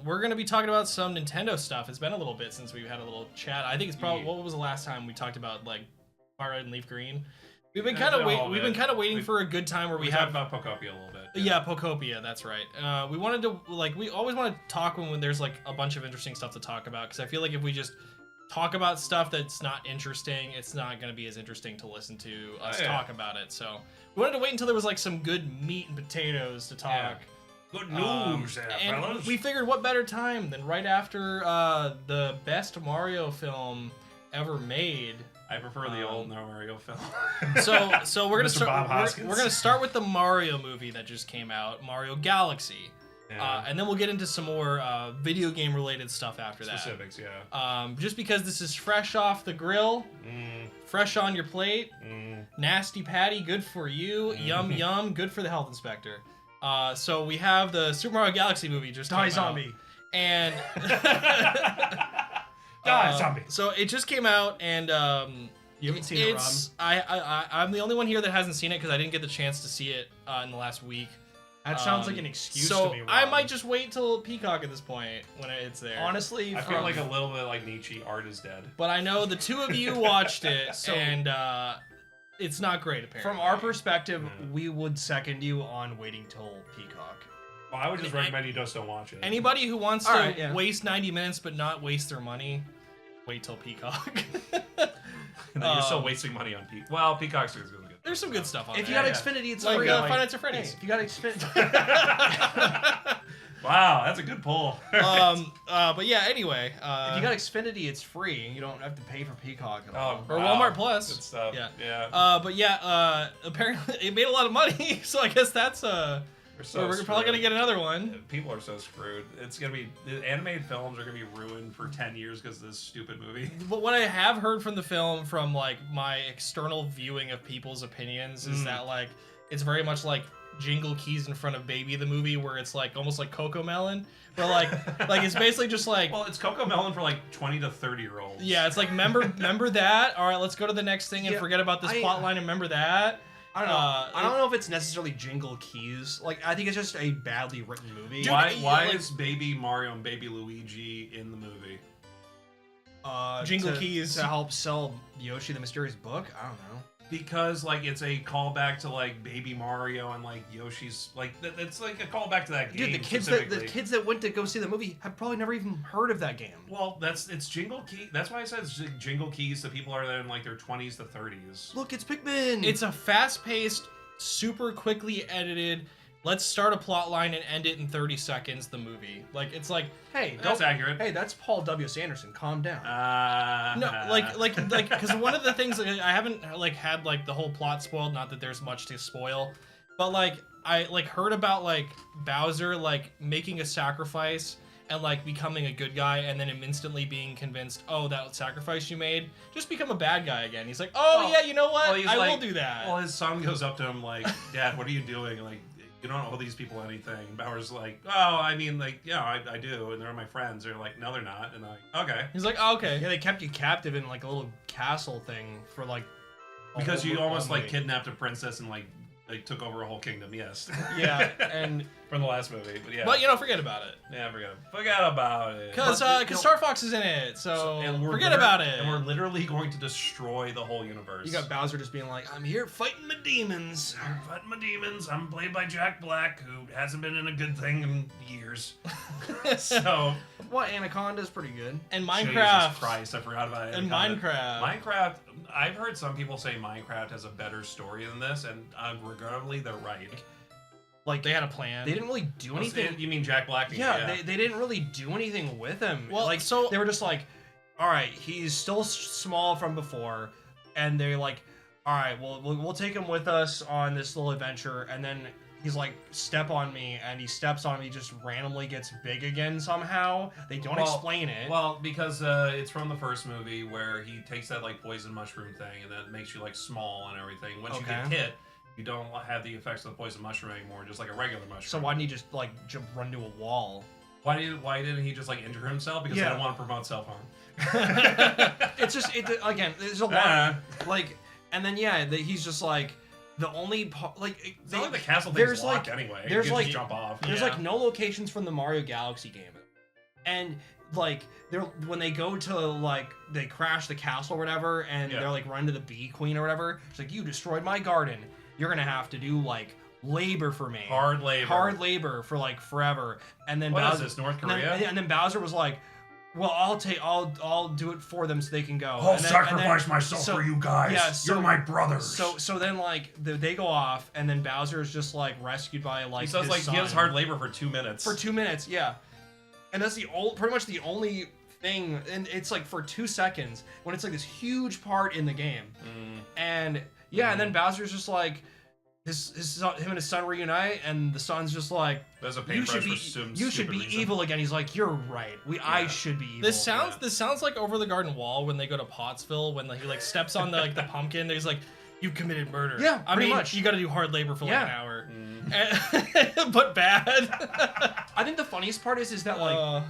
we're gonna be talking about some Nintendo stuff. It's been a little bit since we've had a little chat. I think it's probably what was the last time we talked about like Fire Red and Leaf Green? We've been kind of waiting for a good time where we have about Pocopia a little bit. Yeah, Pocopia, that's right. We wanted to we always want to talk when there's like a bunch of interesting stuff to talk about, because I feel like if we just talk about stuff that's not interesting, it's not going to be as interesting to listen to us talk about it. So we wanted to wait until there was like some good meat and potatoes to talk. Yeah. Good news, and fellas. We figured what better time than right after the best Mario film ever made. I prefer the old Mario film. So we're gonna start. We're gonna start with the Mario movie that just came out, Mario Galaxy, and then we'll get into some more video game related stuff after Specifics, that. Just because this is fresh off the grill, fresh on your plate, nasty patty, good for you, yum yum, good for the health inspector. So we have the Super Mario Galaxy movie just Die came zombie, out, and. Zombie. So it just came out, and you haven't seen it, Rob. I'm the only one here that hasn't seen it because I didn't get the chance to see it in the last week. That sounds like an excuse so to me, Rob. I might just wait till Peacock at this point when it's there. Honestly, I feel like a little bit like Nietzsche. Art is dead. But I know the two of you watched it, and it's not great apparently. From our perspective, we would second you on waiting till Peacock. Well, I would just recommend you just don't watch it. Anybody who wants to waste 90 minutes but not waste their money, wait till Peacock. You're still wasting money on Peacock. Well, Peacock's good. There's some good stuff on If there. you got Xfinity, it's like free. Five Nights at Freddy's. Hey, if you got Xfinity. Wow, that's a good pull. But yeah, anyway. If you got Xfinity, it's free. You don't have to pay for Peacock at all. Or Walmart Plus. Good stuff. Yeah. But yeah, apparently it made a lot of money, so I guess that's we're probably gonna get another one. People are so screwed. It's gonna be the animated films are gonna be ruined for 10 years because of this stupid movie. But what I have heard from the film, from like my external viewing of people's opinions, is that like it's very much like Jingle Keys in Front of Baby, the movie, where it's like almost like Coco Melon, where like it's basically just like, well, it's Coco Melon for like 20 to 30-year-olds. Yeah, it's like remember that. All right, let's go to the next thing and forget about this plot line and remember that. I don't know. I don't know if it's necessarily Jingle Keys. Like, I think it's just a badly written movie. Dude, why is Baby Mario and Baby Luigi in the movie? Jingle Keys to help sell Yoshi the Mysterious Book? I don't know. Because like it's a callback to like Baby Mario and like Yoshi's like it's like a callback to that game. Dude, the kids that went to go see the movie have probably never even heard of that game. Well, it's Jingle Key. That's why I said it's Jingle Keys to people are in like their 20s to 30s. Look, it's Pikmin. It's a fast-paced, super quickly edited. Let's start a plot line and end it in 30 seconds. The movie, like it's like, hey, that's accurate. Hey, that's Paul W. Anderson. Calm down. No, like, because one of the things that I haven't like had like the whole plot spoiled. Not that there's much to spoil, but like I like heard about like Bowser like making a sacrifice and like becoming a good guy, and then him instantly being convinced, oh, that sacrifice you made, just become a bad guy again. He's like, oh yeah, you know what? I will do that. Well, his son goes up to him like, Dad, what are you doing? Like, you don't owe these people anything. And Bowser's like, oh, I mean, like, yeah, I do, and they're my friends. They're like, no, they're not. And I'm like, okay. He's like, oh, okay. Yeah, they kept you captive in like a little castle thing for like. Because you almost like kidnapped a princess and like took over a whole kingdom. Yes. Yeah, and from the last movie, but yeah. But forget about it. Yeah, forget about it. Because Star Fox is in it, so forget about it. And we're literally going to destroy the whole universe. You got Bowser just being like, I'm here fighting my demons. I'm fighting my demons. I'm played by Jack Black, who hasn't been in a good thing in years. So what? Anaconda's pretty good. And Minecraft. Jesus Christ, I forgot about it. And Minecraft. I've heard some people say Minecraft has a better story than this, and regrettably, they're right. Like they had a plan. They didn't really do anything. You mean Jack Black? Yeah, they didn't really do anything with him. Well, like so they were just like, all right, he's still small from before, and they're like, all right, well, we'll take him with us on this little adventure, and then he's like, step on me, and he steps on me, just randomly gets big again somehow. They don't explain it. Well, because it's from the first movie where he takes that like poison mushroom thing, and that makes you like small and everything. Once you get hit, you don't have the effects of the poison mushroom anymore, just like a regular mushroom. So why didn't he just like run to a wall? Why didn't he just like injure himself? Because they don't want to promote self-harm. It's just again, there's a lot like, and then he's just like the only like it's not like the castle thing's locked anyway. There's you can like just jump off. There's like no locations from the Mario Galaxy game. and like when they go to like they crash the castle or whatever, and they're like run to the bee queen or whatever. It's like, you destroyed my garden. You're gonna have to do like labor for me. Hard labor for like forever. And then what is this, North Korea? And then Bowser was like, well, I'll do it for them so they can go. I'll sacrifice myself for you guys. Yeah, you're my brothers. So then like they go off, and then Bowser is just like rescued by like he says, his son. He has hard labor for 2 minutes. For 2 minutes, yeah. And that's pretty much the only thing, and it's like for 2 seconds when it's like this huge part in the game. And yeah, and then Bowser's just like him and his son reunite, and the son's just like, you should be evil again. He's like, you're right. I should be evil. This sounds like Over the Garden Wall when they go to Pottsville, when he like steps on the pumpkin. He's like, you committed murder. Yeah, I mean, much. You got to do hard labor for like an hour, but bad. I think the funniest part is that like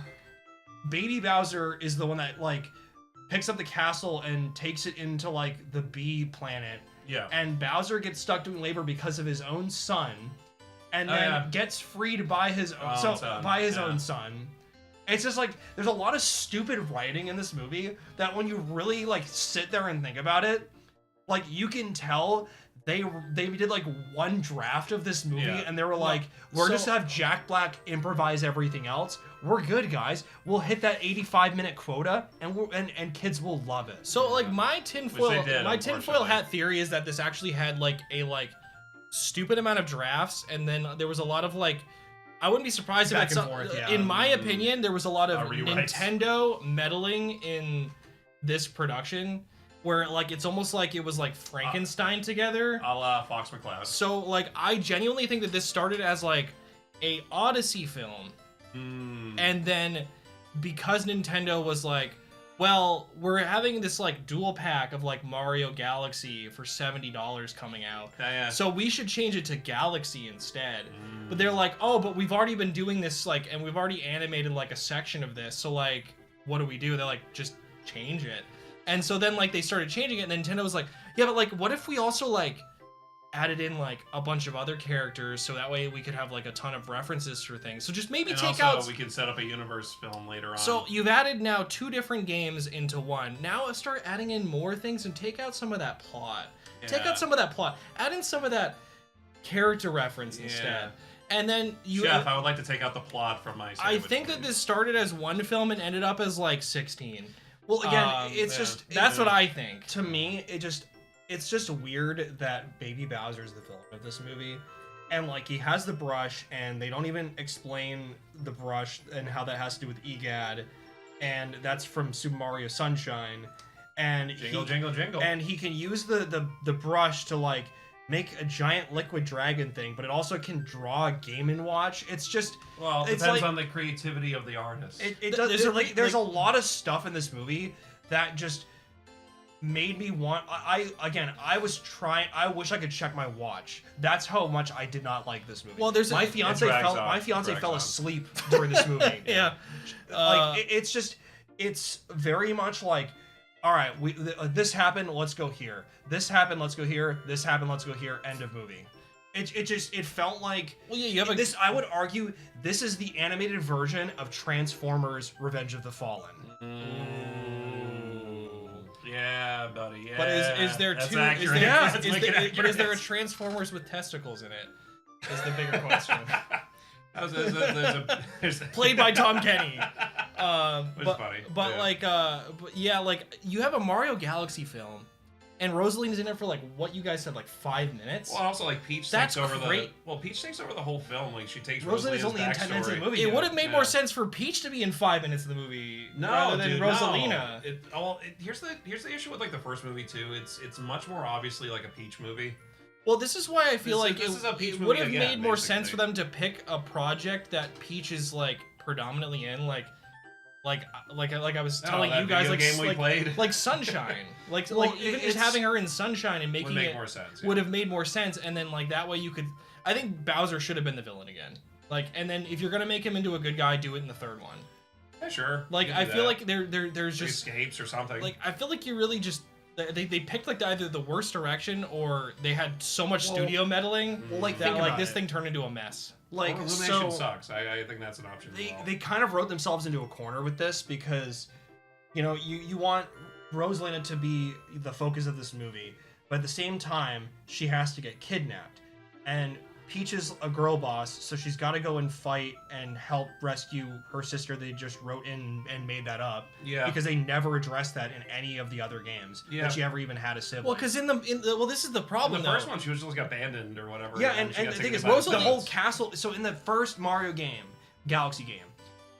Baby Bowser is the one that like picks up the castle and takes it into like the bee planet. Yeah. And Bowser gets stuck doing labor because of his own son, and then gets freed by his own son. It's just like there's a lot of stupid writing in this movie that when you really like sit there and think about it, like you can tell they did like one draft of this movie and they were like, we're just gonna have Jack Black improvise everything else. We're good, guys. We'll hit that 85-minute quota, and kids will love it. So like my tinfoil hat theory is that this actually had like a like stupid amount of drafts, and then there was a lot of like, I wouldn't be surprised if in my opinion there was a lot of Nintendo meddling in this production, where like it's almost like it was like Frankenstein together, a la Fox McCloud. So like I genuinely think that this started as like a Odyssey film. And then because Nintendo was like, well, we're having this like dual pack of like Mario Galaxy for $70 coming out. So we should change it to Galaxy instead. But they're like, oh, but we've already been doing this like, and we've already animated like a section of this. So like, what do we do? They're like, just change it. And so then like they started changing it, and Nintendo was like, yeah, but like what if we also like added in like a bunch of other characters, so that way we could have like a ton of references for things. So just maybe take out. We can set up a universe film later on. So you've added now 2 different games into one. Now start adding in more things and take out some of that plot. Take out some of that plot. Add in some of that character reference instead. And then Chef, I would like to take out the plot from my. I think that this started as one film and ended up as like 16. Well, again, it's just that's what I think. To me, it's just weird that Baby Bowser's the villain of this movie, and like he has the brush, and they don't even explain the brush and how that has to do with EGAD, and that's from Super Mario Sunshine, and jingle, and he can use the brush to like make a giant liquid dragon thing, but it also can draw a Game & Watch. It's just it depends on the creativity of the artist. There's a lot of stuff in this movie that just made me want. I wish I could check my watch. That's how much I did not like this movie. Well, my fiance fell asleep during this movie. It's very much like, all right, this happened, let's go here. This happened, let's go here. This happened, let's go here. End of movie. It felt like, well, yeah, you have this. I would argue this is the animated version of Transformers: Revenge of the Fallen. Yeah, buddy. Yeah. But is there That's two? accurate. But is there a Transformers with testicles in it? Is the bigger question. Played by Tom Kenny. Which is funny. But you have a Mario Galaxy film, and Rosalina's in it for like what you guys said, like 5 minutes. Well, also like Peach takes over Peach takes over the whole film. Like she takes Rosalina's only in 10 minutes of the movie. It would have made more sense for Peach to be in 5 minutes of the movie rather than Rosalina. No. Here's the issue with like the first movie too. It's much more obviously like a Peach movie. Well, this is why I feel it would have made more sense for them to pick a project that Peach is like predominantly in, like I was telling you guys, like Sunshine, even just having her in Sunshine and making it more sense, would have made more sense, and then like that way you could. I think Bowser should have been the villain again, like, and then if you're gonna make him into a good guy, do it in the third one. Yeah, sure. Like I feel like there's just escapes or something. Like I feel like you really just. They picked like either the worst direction or they had so much studio meddling that like this thing turned into a mess. Like, Illumination sucks. I think that's an option. They kind of wrote themselves into a corner with this because, you know, you want Rosalina to be the focus of this movie, but at the same time, she has to get kidnapped. And Peach is a girl boss, so she's got to go and fight and help rescue her sister. They just wrote in and made that up. Yeah. Because they never addressed that in any of the other games. Yeah. That she ever even had a sibling. Well, because well, this is the problem. In the first one, she was just like abandoned or whatever. Yeah, and the thing is, the whole castle. So in the first Mario game, Galaxy game,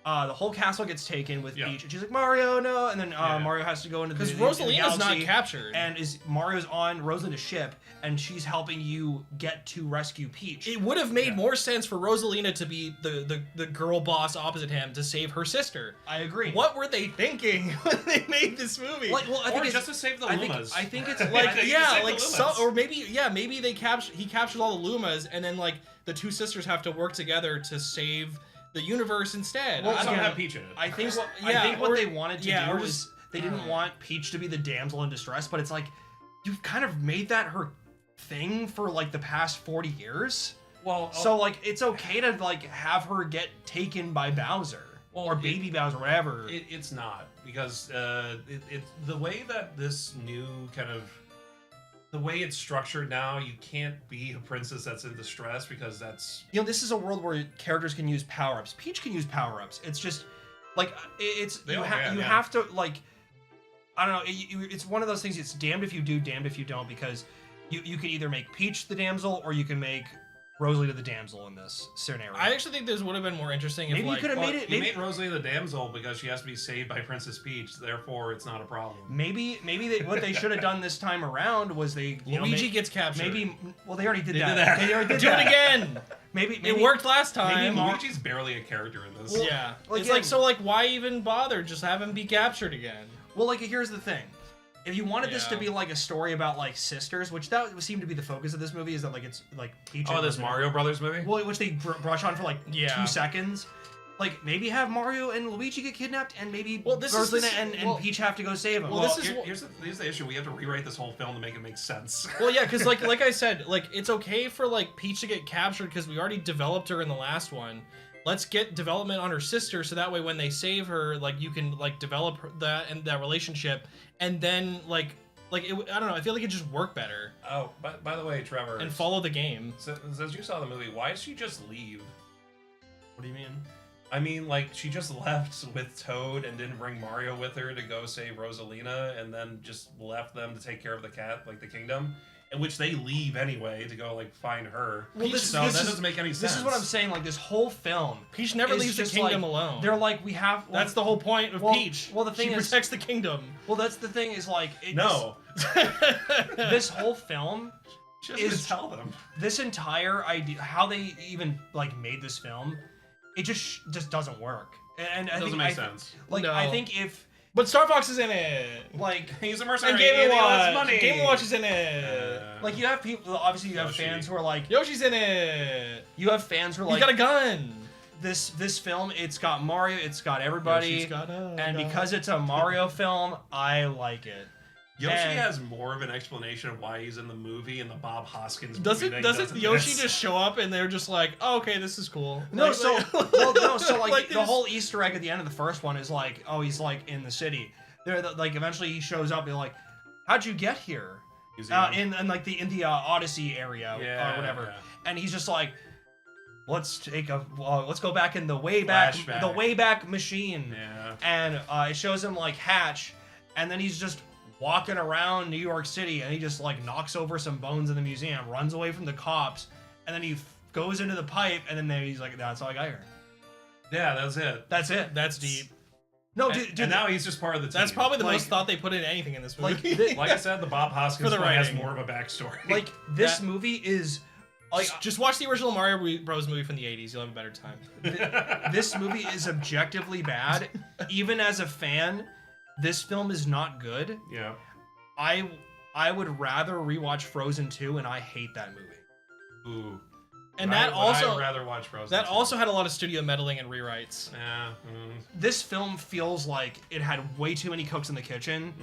the whole castle gets taken with Peach, and she's like, Mario, no, and then Mario has to go into because Rosalina's not captured, and Mario's on Rosalina's ship, and she's helping you get to rescue Peach. It would have made more sense for Rosalina to be the girl boss opposite him to save her sister. I agree. What were they thinking when they made this movie? Like, well, I think it's just to save the Lumas. I think it's like or maybe he captures all the Lumas, and then like the two sisters have to work together to save the universe instead. Well, I don't have Peach in it. I think what they wanted to do was they didn't want Peach to be the damsel in distress, but it's like you've kind of made that her thing for like the past 40 years. Well, so like it's okay to like have her get taken by Bowser or Baby Bowser, whatever. It's not because it's the way that this new kind of the way it's structured now, you can't be a princess that's in distress because that's... You know, this is a world where characters can use power-ups. Peach can use power-ups. It's just, like, you have to, like... I don't know, it's one of those things, it's damned if you do, damned if you don't, because you can either make Peach the damsel, or you can make Rosalina the damsel in this scenario. I actually think this would have been more interesting if, maybe you could have made it... You made Rosalina the damsel because she has to be saved by Princess Peach, therefore it's not a problem. Maybe what they should have done this time around was Luigi gets captured. Well, they already did that. They already did Do it again! Maybe it worked last time. Maybe Luigi's barely a character in this. Well, yeah. It's like, so like, why even bother? Just have him be captured again. Well, like, here's the thing. If you wanted this to be like a story about like sisters, which that would seem to be the focus of this movie, is that like it's like Peach. Oh, this Mario Brothers movie. Well, which they brush on for like 2 seconds. Like maybe have Mario and Luigi get kidnapped, and maybe Rosalina and Peach have to go save them. Well, here's the issue: we have to rewrite this whole film to make it make sense. Well, yeah, because like I said, like it's okay for like Peach to get captured because we already developed her in the last one. Let's get development on her sister, so that way when they save her, like you can like develop that and that relationship, and then like it, I don't know. I feel like it just worked better. Oh, by the way, Trevor, and follow the game. Since you saw the movie, why did she just leave? What do you mean? I mean, like she just left with Toad and didn't bring Mario with her to go save Rosalina, and then just left them to take care of the cat, like the kingdom. In which they leave anyway to go like find her. Well, that doesn't make any sense. This is what I'm saying. Like this whole film, Peach never leaves the kingdom alone. They're like, we have. Well, that's the whole point of Peach. Well, the thing she protects the kingdom. Well, that's the thing is like this whole film is tell them this entire idea how they even like made this film. It just doesn't work, and it doesn't make sense. Like no. I think if. But Star Fox is in it. Like he's a mercenary. And Game & Watch. Money. Game & Watch is in it. Like you have people. Obviously, you have fans who are like Yoshi's in it. You have fans who are like. He's got a gun. This film, it's got Mario. It's got everybody. And because it's a Mario film, I like it. Yoshi has more of an explanation of why he's in the movie in the Bob Hoskins movie. Doesn't Yoshi just show up and they're just like, oh, okay, this is cool? No, so like the whole Easter egg at the end of the first one is like, oh, he's like in the city. They're like eventually he shows up and they're like, how'd you get here? In the Odyssey area or whatever. Yeah. And he's just like, let's go back in the Wayback Machine. Yeah. And it shows him like hatch, and then he's just walking around New York City, and he just like knocks over some bones in the museum, runs away from the cops, and then he goes into the pipe, and then he's like, that's all I got here. Yeah, that's it. That's it. That's deep. No, dude, and now he's just part of the team. That's probably the most thought they put in anything in this movie. Like I said, the Bob Hoskins one has more of a backstory. Like this movie is. Like, just watch the original Mario Bros. Movie from the 80s. You'll have a better time. This movie is objectively bad. Even as a fan, this film is not good. Yeah. I would rather rewatch Frozen 2, and I hate that movie. Ooh. And I'd rather watch Frozen. That also had a lot of studio meddling and rewrites. Yeah. This film feels like it had way too many cooks in the kitchen,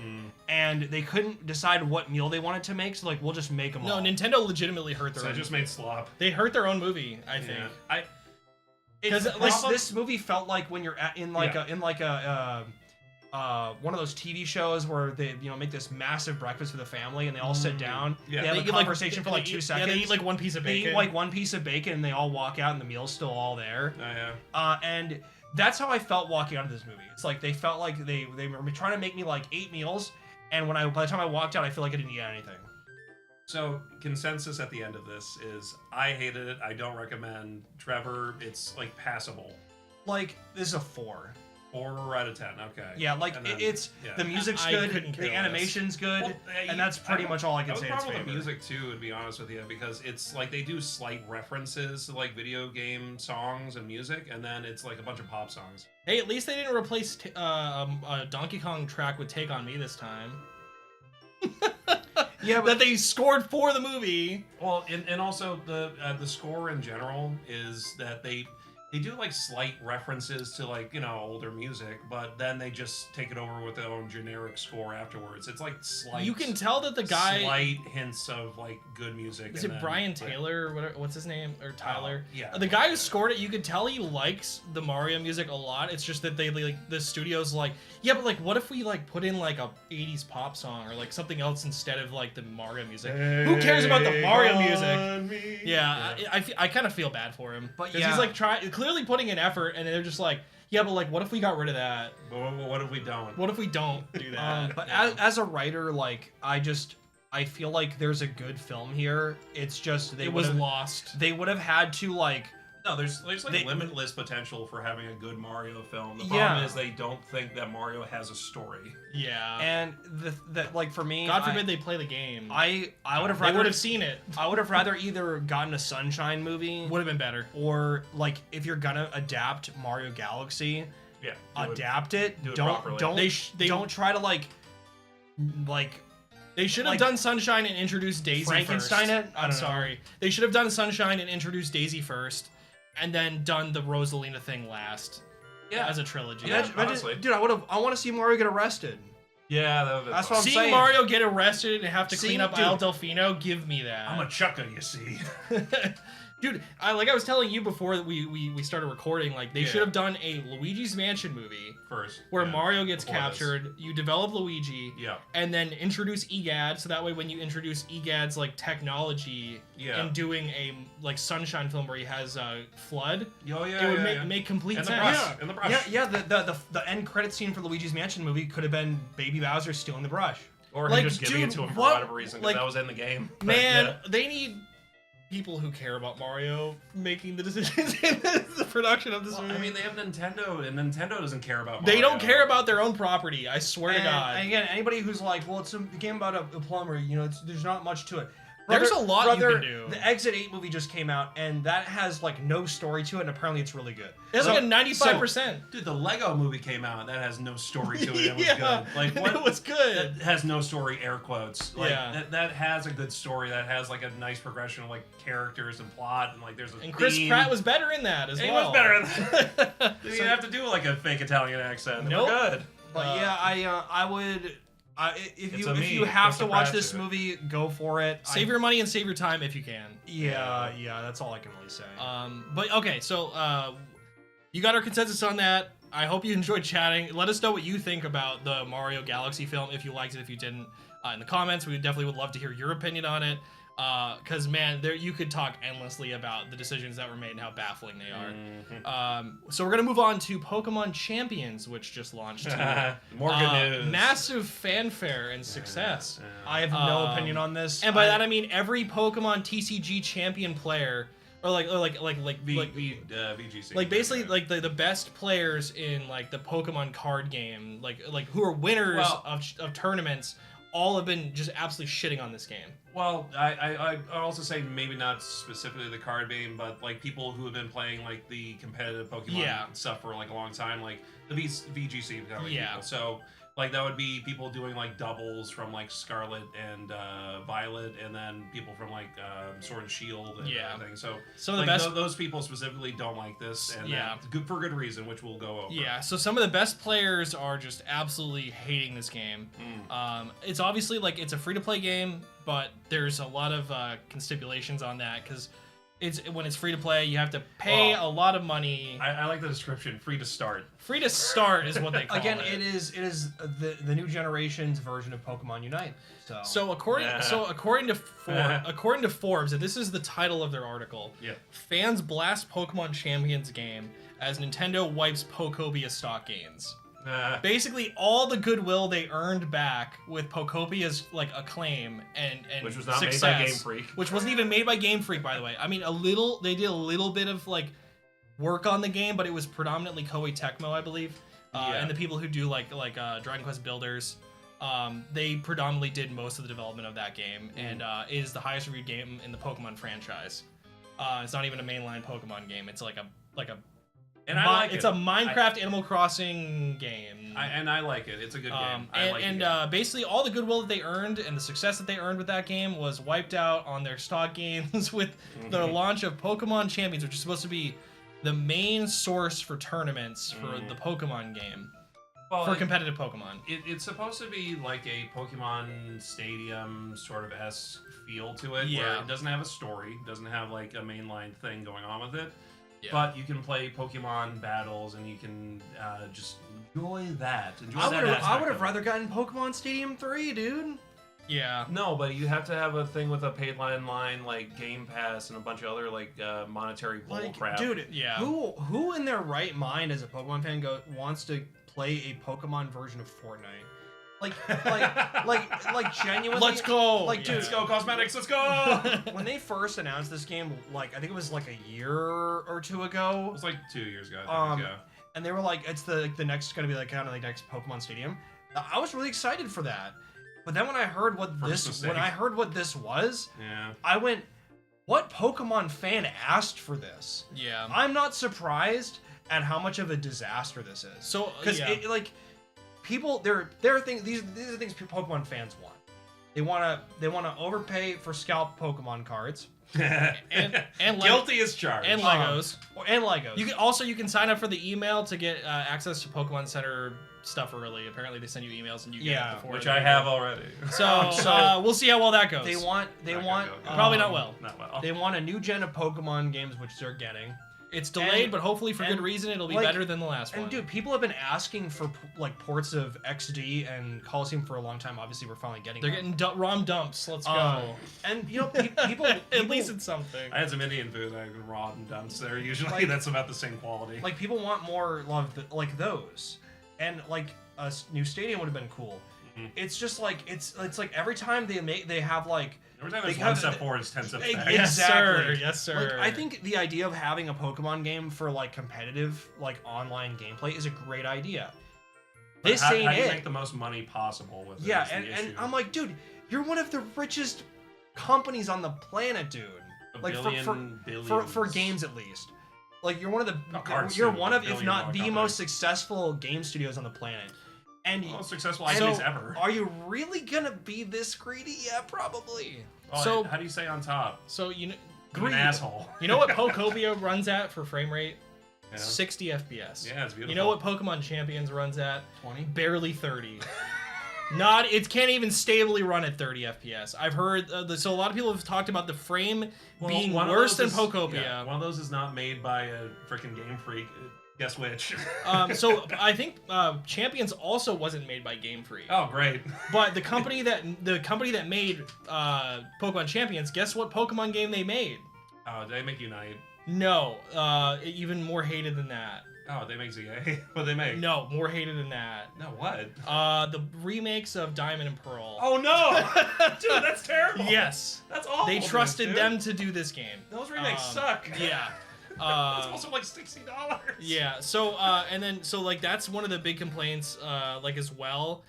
and they couldn't decide what meal they wanted to make. So like, we'll just make them all. No, Nintendo legitimately hurt their. So I just made slop. They hurt their own movie. I think. Because It's this movie felt like when you're in one of those TV shows where they make this massive breakfast for the family and they all sit down. Yeah. They have They a eat, conversation for like 2 seconds. Yeah, they eat like one piece of They bacon. eat like one piece of bacon and they all walk out and the meal's still all there. Oh, yeah. And that's how I felt walking out of this movie. It's like they felt like they were trying to make me like 8 meals, and by the time I walked out, I feel like I didn't eat anything. So consensus at the end of this is I hated it. I don't recommend. Trevor, it's like passable. Like this is a 4. 4 out of 10. Okay. Yeah, like And then- it's yeah. the music's I good, couldn't care the less. animation's good, Well, and that's pretty much all I can say. I It's would problem with the favorite. music too, to be honest with you, because it's like they do slight references to like video game songs and music, and then it's like a bunch of pop songs. Hey, at least they didn't replace a Donkey Kong track with "Take on Me" this time. Yeah, That they scored for the movie. Well, and also the score in general is that they do like slight references to like older music, but then they just take it over with their own generic score afterwards. It's like slight. You can tell that the guy slight hints of like good music. is and it then, Brian like, Taylor or whatever, what's his name, or Tyler? yeah. The guy who scored it, you could tell he likes the Mario music a lot. It's just that they like the studio's like, yeah, but like what if we like put in like a 80s pop song or like something else instead of like the Mario music? Who cares about the Mario music? Yeah, I kind of feel bad for him. But 'cause yeah. he's like clearly putting in effort, and they're just like, yeah, but like what if we got rid of that? But what if we don't? What if we don't do that? But Yeah. as a writer, like I feel like there's a good film here. It's just it was lost. they would have had to like No, there's like They- limitless potential for having a good Mario film. The Yeah. problem is they don't think that Mario has a story. Yeah. and that like for me, God forbid they play the game. I would have they rather would have seen it. I would have rather either gotten a Sunshine movie Would have been better. or like if you're gonna adapt Mario Galaxy, Yeah. adapt it. do it Don't properly. don't They don't try to like They should have like, done Sunshine and introduced Daisy Frankenstein first. it? I I'm don't know. sorry. They should have done Sunshine and introduced Daisy first, and then done the Rosalina thing last. Yeah. As a trilogy. Yeah. Imagine- honestly. dude, I want to see Mario get arrested. Yeah, that would be That's fun. what I'm Seeing saying. Mario get arrested and have to Seeing- clean up dude. Isle Delfino, give me that. I'm a chucker, you see. Dude, I was telling you before we started recording, like they Yeah. should have done a Luigi's Mansion movie First. where yeah, Mario gets before this. captured, you develop Luigi, Yeah. and then introduce EGAD, so that way when you introduce EGAD's like technology Yeah. and doing a like Sunshine film where he has Flood, Oh, yeah. it would yeah, make complete And the sense. brush. Yeah. And the brush. Yeah, the end credit scene for Luigi's Mansion movie could have been Baby Bowser stealing the brush. Or Like, him just giving dude, it to him for what- whatever reason, because like, that was in the game. But, Man, yeah. they need people who care about Mario making the decisions in the production of this Well, movie. I mean, they have Nintendo, and Nintendo doesn't care about they Mario. don't care about their own property. I swear to And God. again, anybody who's like, well, it's a game about a plumber, there's not much to it. There's a lot you brother, can do. The Exit 8 movie just came out, and that has like no story to it, and apparently it's really good. It's So- like a 95%. Dude, the Lego movie came out. That has no story to it. It was Yeah, good. Like what? it was good. That has no story. Air quotes. Like, Yeah. That has a good story. That has like a nice progression of like characters and plot, and like there's a And Chris theme. Pratt was better in that as And he well. was better in that. Didn't even have to do like a fake Italian accent. They Nope. were good. But yeah, I would. If It's you a if you me, have Chris to watch Pratt this to it. movie, go for it. Save your money and save your time if you can. Yeah, that's all I can really say. But okay, so you got our consensus on that. I hope you enjoyed chatting. Let us know what you think about the Mario Galaxy film, if you liked it, if you didn't, in the comments. We definitely would love to hear your opinion on it. Because man, there you could talk endlessly about the decisions that were made and how baffling they are. So we're gonna move on to Pokemon Champions, which just launched. More good news. Massive fanfare and success. I have no opinion on this. And by that I mean every Pokemon TCG champion player, or VGC. like basically like the best players in like the Pokemon card game, like who are winners Well- of tournaments, all have been just absolutely shitting on this game. Well, I'd also say maybe not specifically the card game, but like people who have been playing like the competitive Pokemon Yeah. stuff for like a long time, like the VGC kind of Yeah. people. So like that would be people doing like doubles from like Scarlet and Violet, and then people from like Sword and Shield and Yeah. everything. So Some of the like, best those people specifically don't like this, and Yeah. good for good reason, which we'll go over. Yeah, so some of the best players are just absolutely hating this game. It's obviously like it's a free-to-play game, but there's a lot of stipulations on that because when it's free to play, you have to pay a lot of money. I like the description. Free to start. Free to start is what they call Again, it. it is the new generation's version of Pokemon Unite. So according to Forbes, and this is the title of their article. Yeah. Fans blast Pokemon Champions game as Nintendo wipes Pokopia stock gains. Basically, all the goodwill they earned back with Pocopia's like acclaim and which was not success, made by Game Freak, which wasn't even made by Game Freak, by the way. I mean, they did a little bit of like work on the game, but it was predominantly Koei Tecmo, I believe, and the people who do like Dragon Quest Builders. They predominantly did most of the development of that game, and it is the highest reviewed game in the Pokemon franchise. It's not even a mainline Pokemon game. It's like a and I like it's a Minecraft Animal Crossing game. I like it. It's a good game. Basically all the goodwill that they earned and the success that they earned with that game was wiped out on their stock gains with the launch of Pokemon Champions, which is supposed to be the main source for tournaments for the Pokemon game. Well, for competitive Pokemon. It's supposed to be like a Pokemon Stadium sort of esque feel to it, where it doesn't have a story, doesn't have like a mainline thing going on with it. Yeah. But you can play Pokemon battles, and you can just enjoy that. I would have rather gotten Pokemon Stadium 3, dude. Yeah. No, but you have to have a thing with a paid line like Game Pass and a bunch of other like monetary bull crap. Dude, who in their right mind as a Pokemon fan wants to play a Pokemon version of Fortnite? Like genuinely. Let's go. Like, dude, let's go cosmetics. Let's go. When they first announced this game, like I think it was like a year or two ago. It was like 2 years ago. I think, and they were like, it's the next gonna be like kind of like next Pokemon Stadium. I was really excited for that, but then when I heard what this was, I went, what Pokemon fan asked for this? Yeah. I'm not surprised at how much of a disaster this is. So because people, there are things. These are things Pokemon fans want. They wanna overpay for scalp Pokemon cards. and guilty as charged. And Legos. And Legos. You can sign up for the email to get access to Pokemon Center stuff early. Apparently they send you emails and you get it before. Which I have already. So we'll see how well that goes. They want probably not well. Not well. They want a new gen of Pokemon games, which they're getting. It's delayed, but hopefully for good reason it'll be better than the last one. And dude, people have been asking for like ports of XD and Coliseum for a long time. Obviously, we're finally getting. They're getting ROM dumps. Let's go. And you know, people at least it's something. I had some Indian food. I can raw and dumps there. Usually, that's about the same quality. Like people want more like those, and like a new stadium would have been cool. Mm-hmm. It's just like it's like every time they have like. Every time there's one step forward, it's 10 steps back. Exactly. Yes, sir. Like, I think the idea of having a Pokemon game for like competitive, like online gameplay is a great idea. But how do you make the most money possible with it? Yeah, and I'm like, dude, you're one of the richest companies on the planet, dude. For games at least. Like you're one of if not the most successful game studios on the planet. And most successful IPs ever. Are you really gonna be this greedy? Yeah, probably. Oh, so how do you say on top? So you know, I'm an asshole. You know what Pokopia runs at for frame rate? Yeah. 60 FPS. Yeah, it's beautiful. You know what Pokemon Champions runs at? 20. Barely 30. It can't even stably run at 30 FPS. I've heard so a lot of people have talked about the frame being worse than Pokopia. Yeah, one of those is not made by a freaking Game Freak. Guess which? So I think Champions also wasn't made by Game Freak. Oh, great! But the company that made Pokemon Champions, guess what Pokemon game they made? Oh, did they make Unite? No, even more hated than that. Oh, they make ZA. What they make? No, more hated than that. No, what? The remakes of Diamond and Pearl. Oh no, dude, that's terrible. Yes, that's awful. They trusted them to do this game. Those remakes suck. Yeah. It's also like $60. Yeah. So that's one of the big complaints. As well.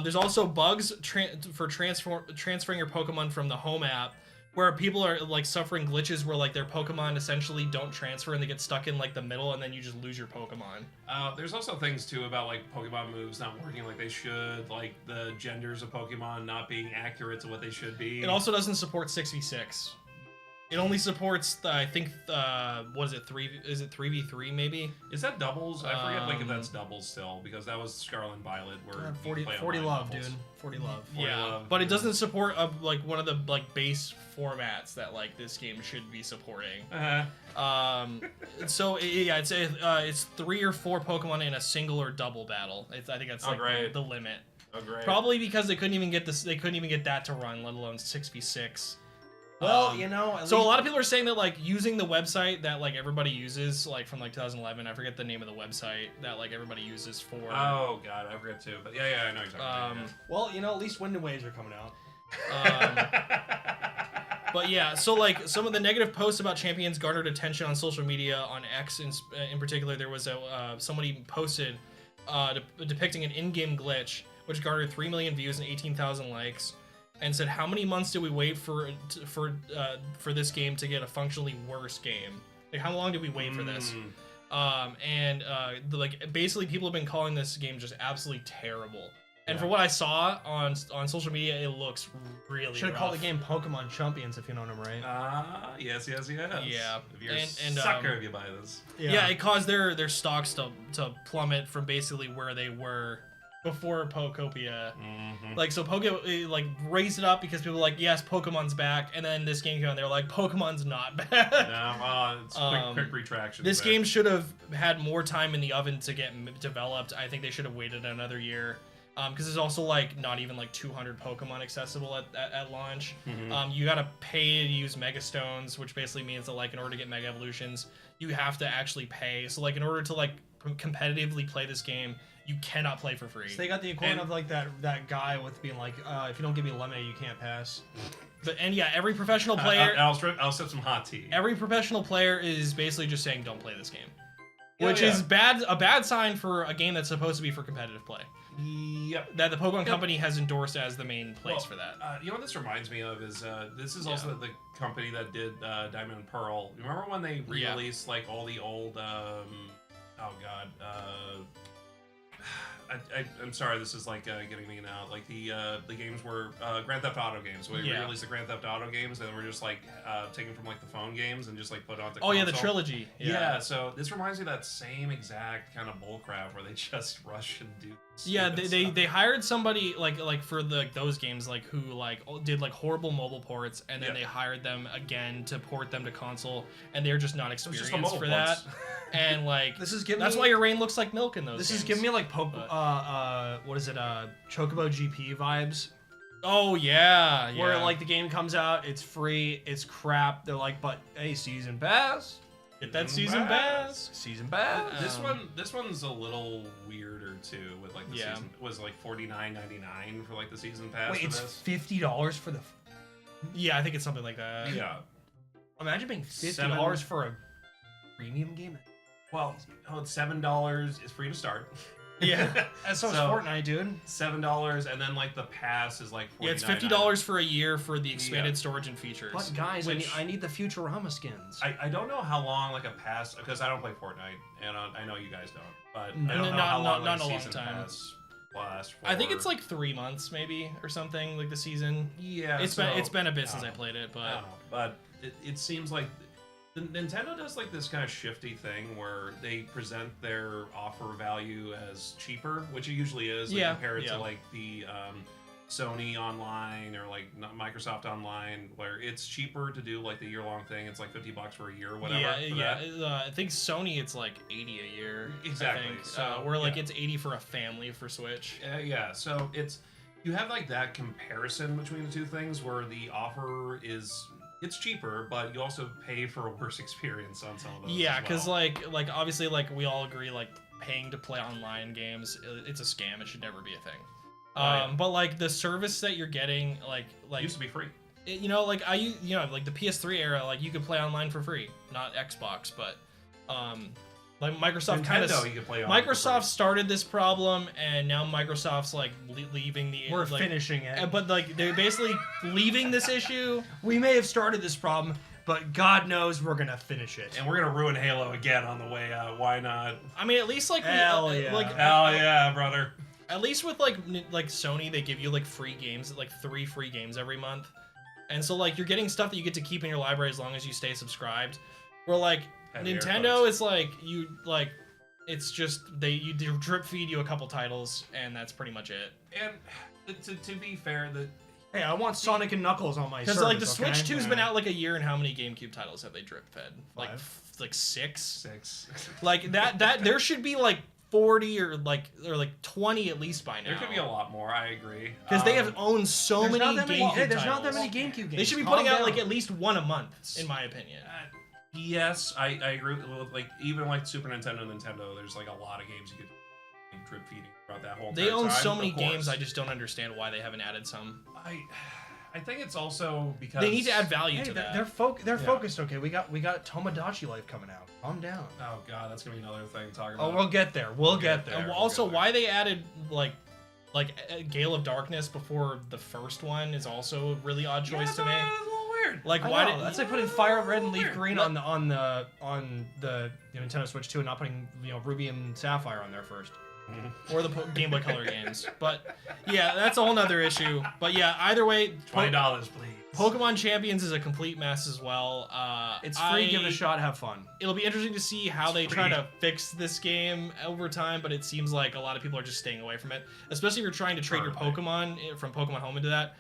There's also bugs for transferring your Pokemon from the home app, where people are like suffering glitches where like their Pokemon essentially don't transfer and they get stuck in like the middle and then you just lose your Pokemon. There's also things too about like Pokemon moves not working like they should, like the genders of Pokemon not being accurate to what they should be. It also doesn't support 6v6. It only supports, I think, what is it, 3v3 maybe? Is that doubles? I forget like if that's doubles still, because that was Scarlet and Violet where you 40 play 40 online love, doubles. dude. 40 love. 40 Yeah, love, but it yeah. doesn't support like one of the like base formats that like this game should be supporting. So yeah, it's 3 or 4 Pokemon in a single or double battle. I think that's like great. the limit. Oh, great. Probably because they couldn't even get this. They couldn't even get that to run, let alone 6v6. Well, you know, at So least... a lot of people are saying that like using the website that like everybody uses, like from like 2011, I forget the name of the website that like everybody uses for. Oh god, I forget too. But yeah, I know you're talking about. Well, you know, at least Wind and Waves are coming out. But yeah, so like some of the negative posts about champions garnered attention on social media. On X in particular, there was somebody posted depicting an in-game glitch which garnered 3 million views and 18,000 likes, and said, "How many months did we wait for this game to get a functionally worse game? Like, how long did we wait for this?" Like basically people have been calling this game just absolutely terrible. And for what I saw on social media, it looks really Should have rough. called the game Pokemon Champions, if you know what I'm right. Yes. Yeah. If you're a And, sucker if you buy this. Yeah, it caused their stocks to plummet from basically where they were before Pokopia. Like, so like raised it up because people were like, yes, Pokemon's back, and then this game came out and they're like, Pokemon's not back. No, it's quick retraction. This game should have had more time in the oven to get developed. I think they should have waited another year. Because there's also like not even like 200 Pokemon accessible at launch. You gotta pay to use Mega Stones, which basically means that like in order to get Mega Evolutions, you have to actually pay. So like in order to like competitively play this game, you cannot play for free. So they got the equivalent of like that guy with being like, if you don't give me lemonade, you can't pass. And yeah, every professional player, I'll sip some hot tea. every professional player is basically just saying don't play this game, which yeah. is a bad sign for a game that's supposed to be for competitive play. Yep. That the Pokemon Company has endorsed as the main place for that. You know what this reminds me of is this is also the company that did Diamond and Pearl. Remember when they re-released like all the old I'm sorry, this is like getting me now. Like the games were Grand Theft Auto games. So we re-released the Grand Theft Auto games, and we're just like taken from like the phone games and just like put onto. Oh yeah, the console. trilogy. Yeah. So this reminds me of that same exact kind of bullcrap where they just rush and do. Yeah, they hired somebody like for those games like who like did like horrible mobile ports, and then they hired them again to port them to console, and they're just not experienced for that. And like that's why your rain looks like milk in those. This games. is giving me like what is it? Chocobo GP vibes. Oh yeah. Where like the game comes out, it's free, it's crap. They're like, but hey, season pass. Get that season pass. Season pass. This one's a little weirder too. With like the season was like $49.99 for like the season pass. Wait, for it's this. $50 for the. Yeah, I think it's something like that. Yeah. Imagine paying $50 for a premium game. Well, it's $7 is free to start. Yeah. So it's Fortnite, dude. $7, and then like the pass is like $49. Yeah, it's $50 for a year for the expanded storage and features. But guys, I need the Futurama skins. I don't know how long like a pass, because I don't play Fortnite, and I know you guys don't. But I don't know not, how long not like, a long season time. pass lasts for. I think it's like 3 months maybe or something, like the season. Yeah, it's been a bit since I played it, but I don't know. But it seems like Nintendo does like this kind of shifty thing where they present their offer value as cheaper, which it usually is. Like, compare it to like the Sony Online or like Microsoft Online, where it's cheaper to do like the year-long thing. It's like $50 for a year, or whatever. I think Sony it's like 80 a year. Exactly. I think. So where like it's 80 for a family for Switch. Yeah. So you have like that comparison between the two things where the offer is. It's cheaper, but you also pay for a worse experience on some of those. Yeah, because like obviously like we all agree like paying to play online games, it's a scam. It should never be a thing. But like the service that you're getting, like it used to be free. Like like the PS3 era, like you could play online for free, not Xbox, but like Microsoft kind of Microsoft started this problem, and now Microsoft's like leaving the. We're finishing it, but like they're basically leaving this issue. We may have started this problem, but God knows we're gonna finish it, and we're gonna ruin Halo again on the way out. Why not? I mean, at least like hell yeah, brother. At least with like Sony, they give you like free games, like 3 free games every month. And so like you're getting stuff that you get to keep in your library as long as you stay subscribed. Where like Heavy Nintendo AirPods. is like it's just you drip feed you a couple titles and that's pretty much it. And to be fair, Hey, I want Sonic and Knuckles on my service. Because like the okay? Switch 2's been out like a year, and how many GameCube titles have they drip fed? Like Five. six. 6. Like that there should be like 40 or like 20 at least by now. There could be a lot more. I agree. Because they have owned so There's many not that many. GameCube Hey, there's titles. not that many GameCube games. They should be Calm putting out down. like at least one a month, in my opinion. Yes, I agree with like even like Super Nintendo, there's like a lot of games you could drip feeding throughout that whole. They entire own time, so of many course. games. I just don't understand why they haven't added some. I think it's also because They need to add value Hey, to that. they're focused. Okay, we got Tomodachi Life coming out. Calm down. Oh god, that's gonna be another thing to talk Oh, about. we'll get there. We'll get there. there. And we'll also, get there. why they added like Gale of Darkness before the first one is also a really odd choice to me. That's a little weird. Like, I why know, did that's like putting Fire Red and Leaf Weird. Green on the Nintendo Switch 2 and not putting Ruby and Sapphire on there first. or the Game Boy Color games? But yeah, that's a whole nother issue. But yeah, either way, $20, please. Pokemon Champions is a complete mess as well. It's free. Give it a shot. Have fun. It'll be interesting to see how they It's try free. to fix this game over time, but it seems like a lot of people are just staying away from it. Especially if you're trying to trade your Currently. Pokemon from Pokemon Home into that.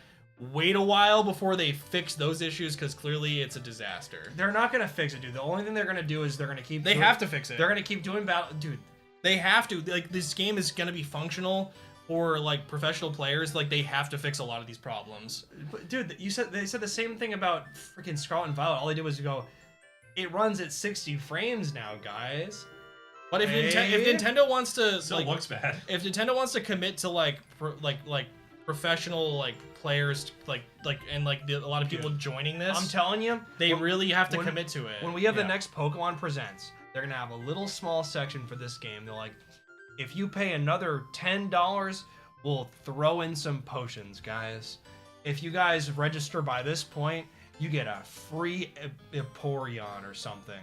Wait a while before they fix those issues, because clearly it's a disaster. They're not gonna fix it, dude. The only thing they're gonna do is they're gonna keep. They have to fix it. They're gonna keep doing battle, dude. They have to. Like, this game is gonna be functional for like professional players. Like, they have to fix a lot of these problems. But dude, they said the same thing about freaking Scarlet and Violet. All they did was go, it runs at 60 frames now, guys. But if, Hey. if Nintendo wants to Still like, looks bad. if Nintendo wants to commit to like professional like players and a lot of people joining this, I'm telling you, they really have to when- commit to it. when we have the Yeah. next Pokemon Presents, they're gonna have a little small section for this game. They're like, if you pay another $10, we'll throw in some potions, guys. If you guys register by this point, you get a free Vaporeon or something.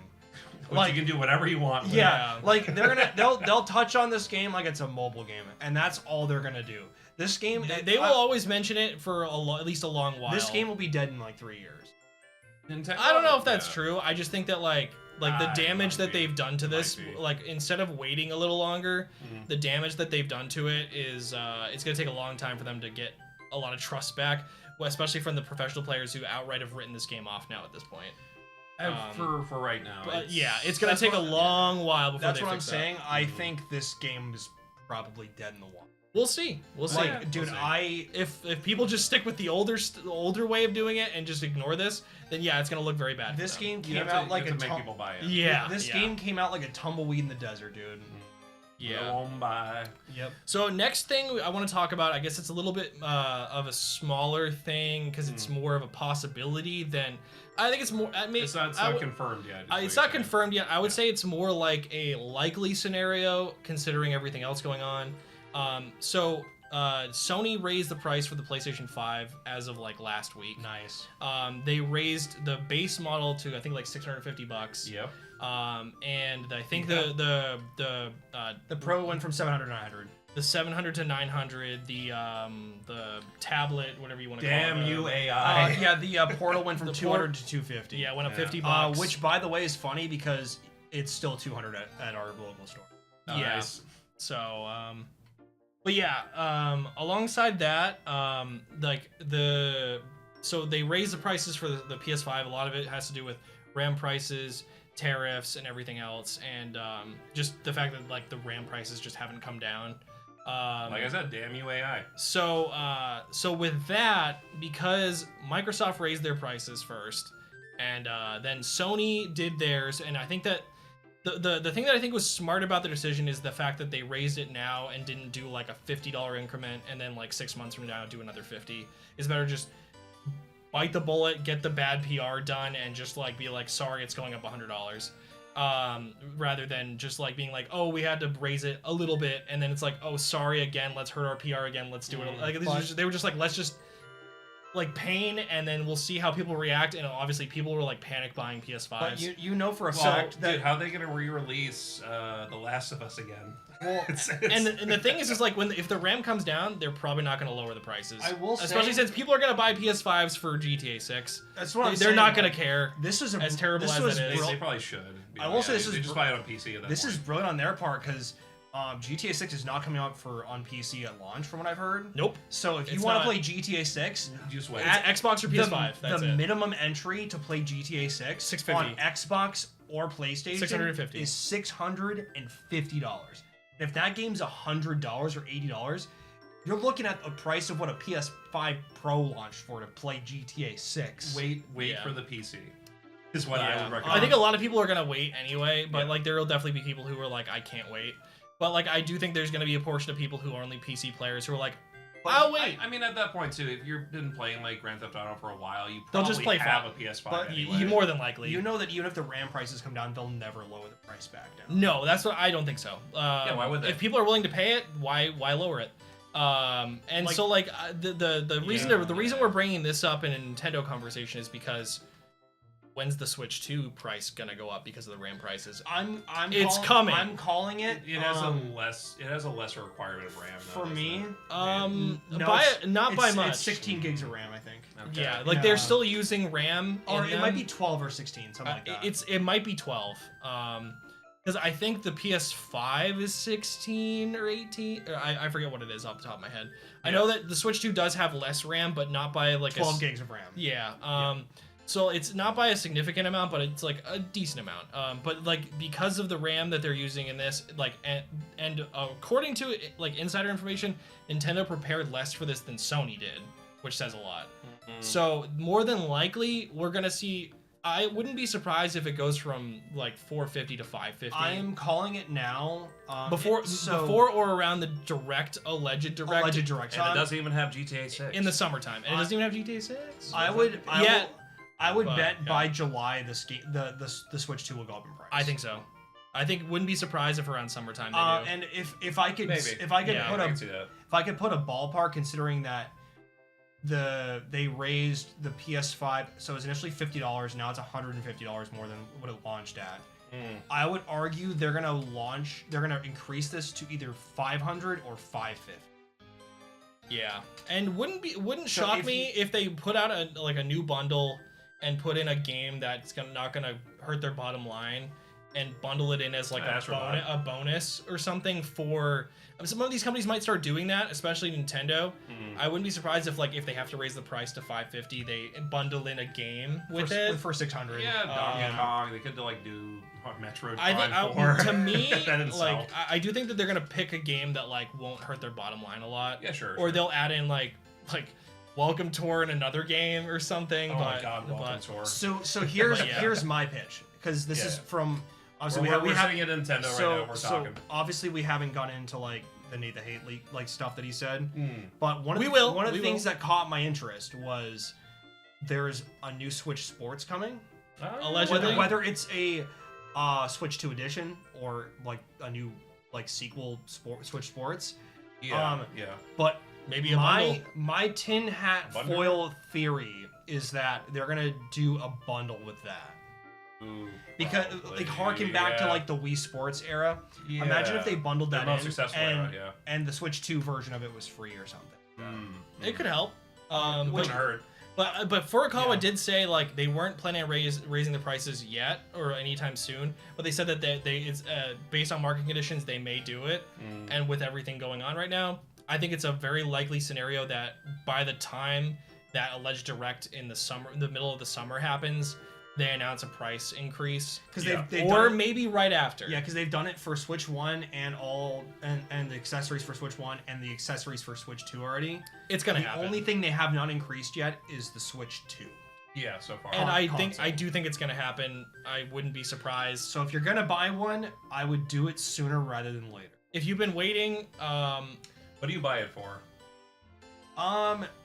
Like you can do whatever you want. with it. Yeah, like they'll touch on this game like it's a mobile game, and that's all they're gonna do. This game, they will always mention it for at least a long while. This game will be dead in like 3 years. Nintendo, I don't know if that's yeah. true. I just think that like the damage that they've done to this, Might be. like instead of waiting a little longer, Mhm. the damage that they've done to it is it's gonna take a long time for them to get a lot of trust back, especially from the professional players who outright have written this game off now at this point. For right now. But yeah, it's gonna take a long while before That's they what I'm fix that. saying. I think this game is probably dead in the water. We'll see. We'll see. Like, Yeah, dude, we'll see. If people just stick with the older way of doing it and just ignore this, then yeah, it's gonna look very bad. for This them. game You came have to, out like you a have to make tum- people buy it. Yeah. This game came out like a tumbleweed in the desert, dude. Yeah. Go on by. Yep. So next thing I want to talk about, I guess it's a little bit of a smaller thing because it's more of a possibility than I think it's more. I mean, It's not confirmed yet. is what It's you're not saying. confirmed yet. I would say it's more like a likely scenario considering everything else going on. Sony raised the price for the PlayStation 5 as of like last week. Nice. They raised the base model to I think like $650. Yep. And I think Yeah. The Pro went from 700 to 900. the 700 to 900, the tablet, whatever you want to call it. Damn you AI. Yeah, the Portal went from The 200 to 250. Yeah, went up Yeah. $50. Which, by the way, is funny because it's still 200 at our local store. yeah. Nice. So, but yeah, alongside that, so they raised the prices for the PS5. A lot of it has to do with RAM prices, tariffs, and everything else, and just the fact that like the RAM prices just haven't come down. Like I said, damn you AI. So with that, because Microsoft raised their prices first, and then Sony did theirs, and I think that the thing that I think was smart about the decision is the fact that they raised it now and didn't do like a $50 increment, and then like 6 months from now do another 50. It's better just bite the bullet, get the bad PR done, and just like be like, sorry, it's going up $100. Rather than just like being like, oh, we had to raise it a little bit, and then it's like, oh, sorry again, let's hurt our PR again, let's do it. Like they were just like, let's like pain, and then we'll see how people react. And obviously, people were like panic buying PS5s. But you know for a Well, fact that dude, how are they gonna re-release The Last of Us again? well, and the thing is like if the RAM comes down, they're probably not going to lower the prices. I will say, especially since people are going to buy PS5s for GTA 6. that's what I'm They're saying, not going like, to care. This is as terrible this as was it is. They probably should. I will say this they is just buy it on PC at that This point. is brilliant on their part because GTA 6 is not coming out on PC at launch, from what I've heard. Nope. So if you It's want to not. play GTA 6, Just wait. It's Xbox or PS5. That's the it. minimum entry to play GTA 6 $650. on Xbox or PlayStation $650. is $650. And if that game's $100 or $80, you're looking at a price of what a PS5 Pro launched for to play GTA 6. Wait Yeah. for the PC. Is what I Yeah. would recommend. I think a lot of people are gonna wait anyway, but Yeah. like there will definitely be people who are like, I can't wait. But like I do think there's gonna be a portion of people who are only PC players who are like, I'll wait. I mean, at that point too, if you've been playing like Grand Theft Auto for a while, you They'll probably just play have Fall- a PS5 but anyway. You more than likely. You know that even if the RAM prices come down, they'll never lower the price back down. No, that's what I don't think so. Why would they? If people are willing to pay it, why lower it? And Like- so like the reason Yeah. the reason we're bringing this up in a Nintendo conversation is because when's the Switch 2 price gonna go up because of the RAM prices? It's coming. I'm calling it. It has a lesser requirement of RAM. Though, for me. No, Not by much. It's 16 gigs of RAM, I think. Okay. Yeah, like Yeah. they're still using RAM, Or in it might them. be 12 or 16, something like that. It might be 12. Because I think the PS5 is 16 or 18. I forget what it is off the top of my head. I know that the Switch 2 does have less RAM, but not by like 12 gigs of RAM. Yeah. So it's not by a significant amount, but it's like a decent amount. But like because of the RAM that they're using in this, like and according to like insider information, Nintendo prepared less for this than Sony did, which says a lot. So more than likely, we're gonna see. I wouldn't be surprised if it goes from like 450 to 550. I'm calling it now. before or around the alleged direct alleged direct. So And it doesn't even have GTA 6. in the summertime, and it doesn't even have GTA 6. I would But, bet yeah. by July the Switch 2 will go up in price. I think so. I think wouldn't be surprised if around summertime they do. And if I could Maybe. Yeah, put I a can see that. if I could put a ballpark, considering that they raised the PS5, so it was initially $50, now it's $150 more than what it launched at. I would argue they're gonna increase this to either 500 or 550. Yeah, and wouldn't So shock if me if they put out a new bundle and put in a game that's not gonna hurt their bottom line and bundle it in as like a bonus or something for. Some of these companies might start doing that, especially Nintendo. I wouldn't be surprised if they have to raise the price to 550, they bundle in a game with it. for 600. Yeah, Donkey Kong. They could do Metroid I Prime think 4. to me, That in like itself. I do think that they're gonna pick a game that like won't hurt their bottom line a lot. Yeah, sure. Or they'll add in like Welcome Tour in another game or something. Oh but, my God, Welcome but- Tour. So here's Yeah. here's my pitch, because this is Yeah. from obviously We're we have sitting at Nintendo so, right now. We're so talking. obviously we haven't gone into like the Nate the Hate leak like stuff that he said. Mm. But one of We the, will, one of we the things will. that caught my interest was there's a new Switch Sports coming. Allegedly. Whether it's a Switch 2 edition or like a new like sequel Switch Sports. Yeah. But Maybe a bundle. my tin hat Bundle? foil theory is that they're gonna do a bundle with that. Ooh, Because probably, like harken back to yeah. like the Wii Sports era. Yeah. Imagine if they bundled The that most in successful and, era, and the Switch 2 version of it was free or something. It could help. Wouldn't But hurt. Furukawa Yeah. did say like they weren't planning on raising the prices yet or anytime soon, but they said that it's based on market conditions they may do it, and with everything going on right now, I think it's a very likely scenario that by the time that alleged direct in the middle of the summer happens, they announce a price increase, Because Yeah. they've or done it, maybe right after. yeah, because they've done it for Switch 1 and the accessories for Switch 1 and the accessories for Switch 2 already. It's gonna The happen. only thing they have not increased yet is the Switch 2. Yeah, so far. and I console. do think it's gonna happen. I wouldn't be surprised. So if you're gonna buy one, I would do it sooner rather than later. If you've been waiting, What do you buy it for?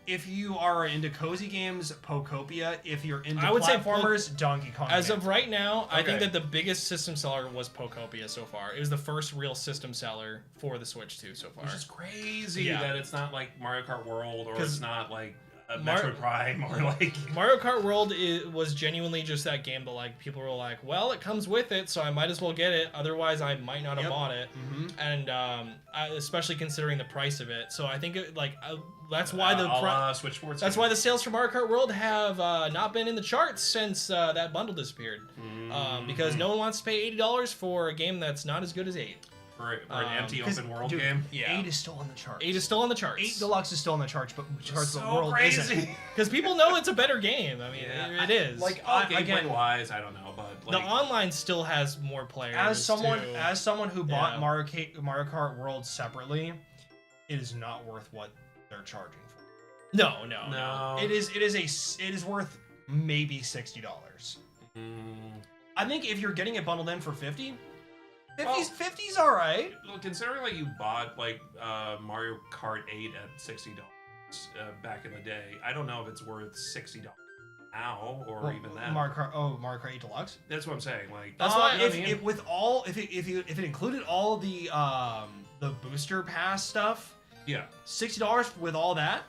If you are into cozy games, Pokopia. If you're into I would say platformers, Donkey Kong. as of right now, I think Okay. that the biggest system seller was Pokopia so far. It was the first real system seller for the Switch 2 so far. Which is crazy Yeah. that it's not like Mario Kart World or 'Cause- it's not like Metroid Prime or like Mario Kart World was genuinely just that game that like people were like, well, it comes with it, so I might as well get it. Otherwise, I might not have bought it. And especially considering the price of it. So I think that's why Switch Sports. That's why the sales for Mario Kart World have not been in the charts since that bundle disappeared. Because no one wants to pay $80 for a game that's not as good as 8. For an empty open world game. Yeah. 8 is still on the charts. 8 is still on the charts. 8 Deluxe is still on the charts, but World crazy. isn't. Because people know it's a better game. I mean, it is. Gameplay wise, I don't know, but the online still has more players. As someone who bought Mario Kart World separately, it is not worth what they're charging for. No. It is worth maybe $60. I think if you're getting it bundled in for 50's all right. Well, considering like you bought like Mario Kart 8 at $60 back in the day, I don't know if it's worth $60 now or even then. Mario Kart 8 Deluxe. That's what I'm saying. Like that's why if it included all the booster pass stuff, $60 with all that.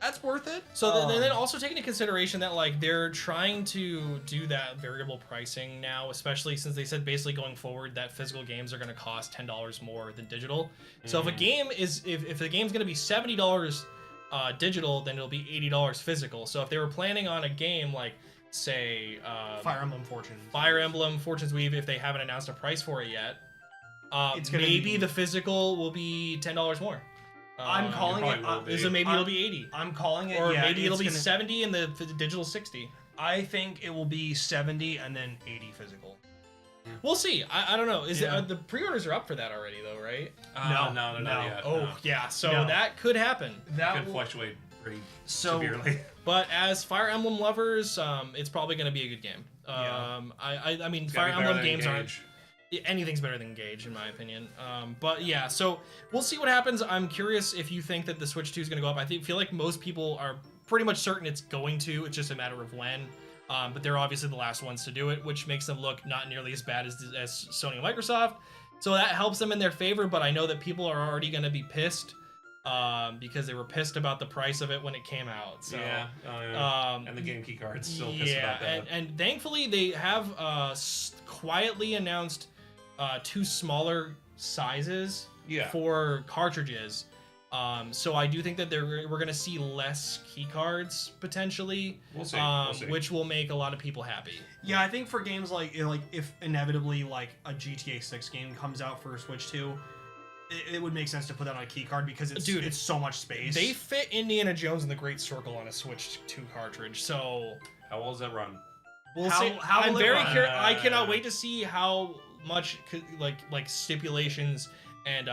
That's worth it. So then also take into consideration that like they're trying to do that variable pricing now, especially since they said basically going forward that physical games are going to cost $10 more than digital. So if a game is if the game's going to be $70 digital, then it'll be $80 physical. So if they were planning on a game like say Fire Emblem Fortune's Weave, if they haven't announced a price for it yet, maybe the physical will be $10 more. I'm calling it. So maybe it'll be 80. I'm calling it. Or maybe it'll be 70 and the digital 60. I think it will be 70 and then 80 physical. We'll see. I don't know. Is it the pre-orders are up for that already though, right? No, not yet. Oh yeah, so that could happen. That could fluctuate pretty severely. But as Fire Emblem lovers, it's probably going to be a good game. I mean, Fire Emblem games aren't. Anything's better than Engage, in my opinion. But yeah, so we'll see what happens. I'm curious if you think that the Switch 2 is going to go up. I feel like most people are pretty much certain it's going to. It's just a matter of when. But they're obviously the last ones to do it, which makes them look not nearly as bad as Sony and Microsoft. So that helps them in their favor, but I know that people are already going to be pissed because they were pissed about the price of it when it came out. So, and the game key cards still pissed about that. And thankfully they have quietly announced 2 smaller sizes for cartridges. So I do think that we're going to see less key cards potentially. We'll see. Which will make a lot of people happy. Yeah, I think for games like if inevitably like a GTA 6 game comes out for Switch 2, it would make sense to put that on a key card because it's so much space. They fit Indiana Jones and the Great Circle on a Switch 2 cartridge. So how well does that run? We'll see. I'm very curious. I cannot wait to see how much like stipulations and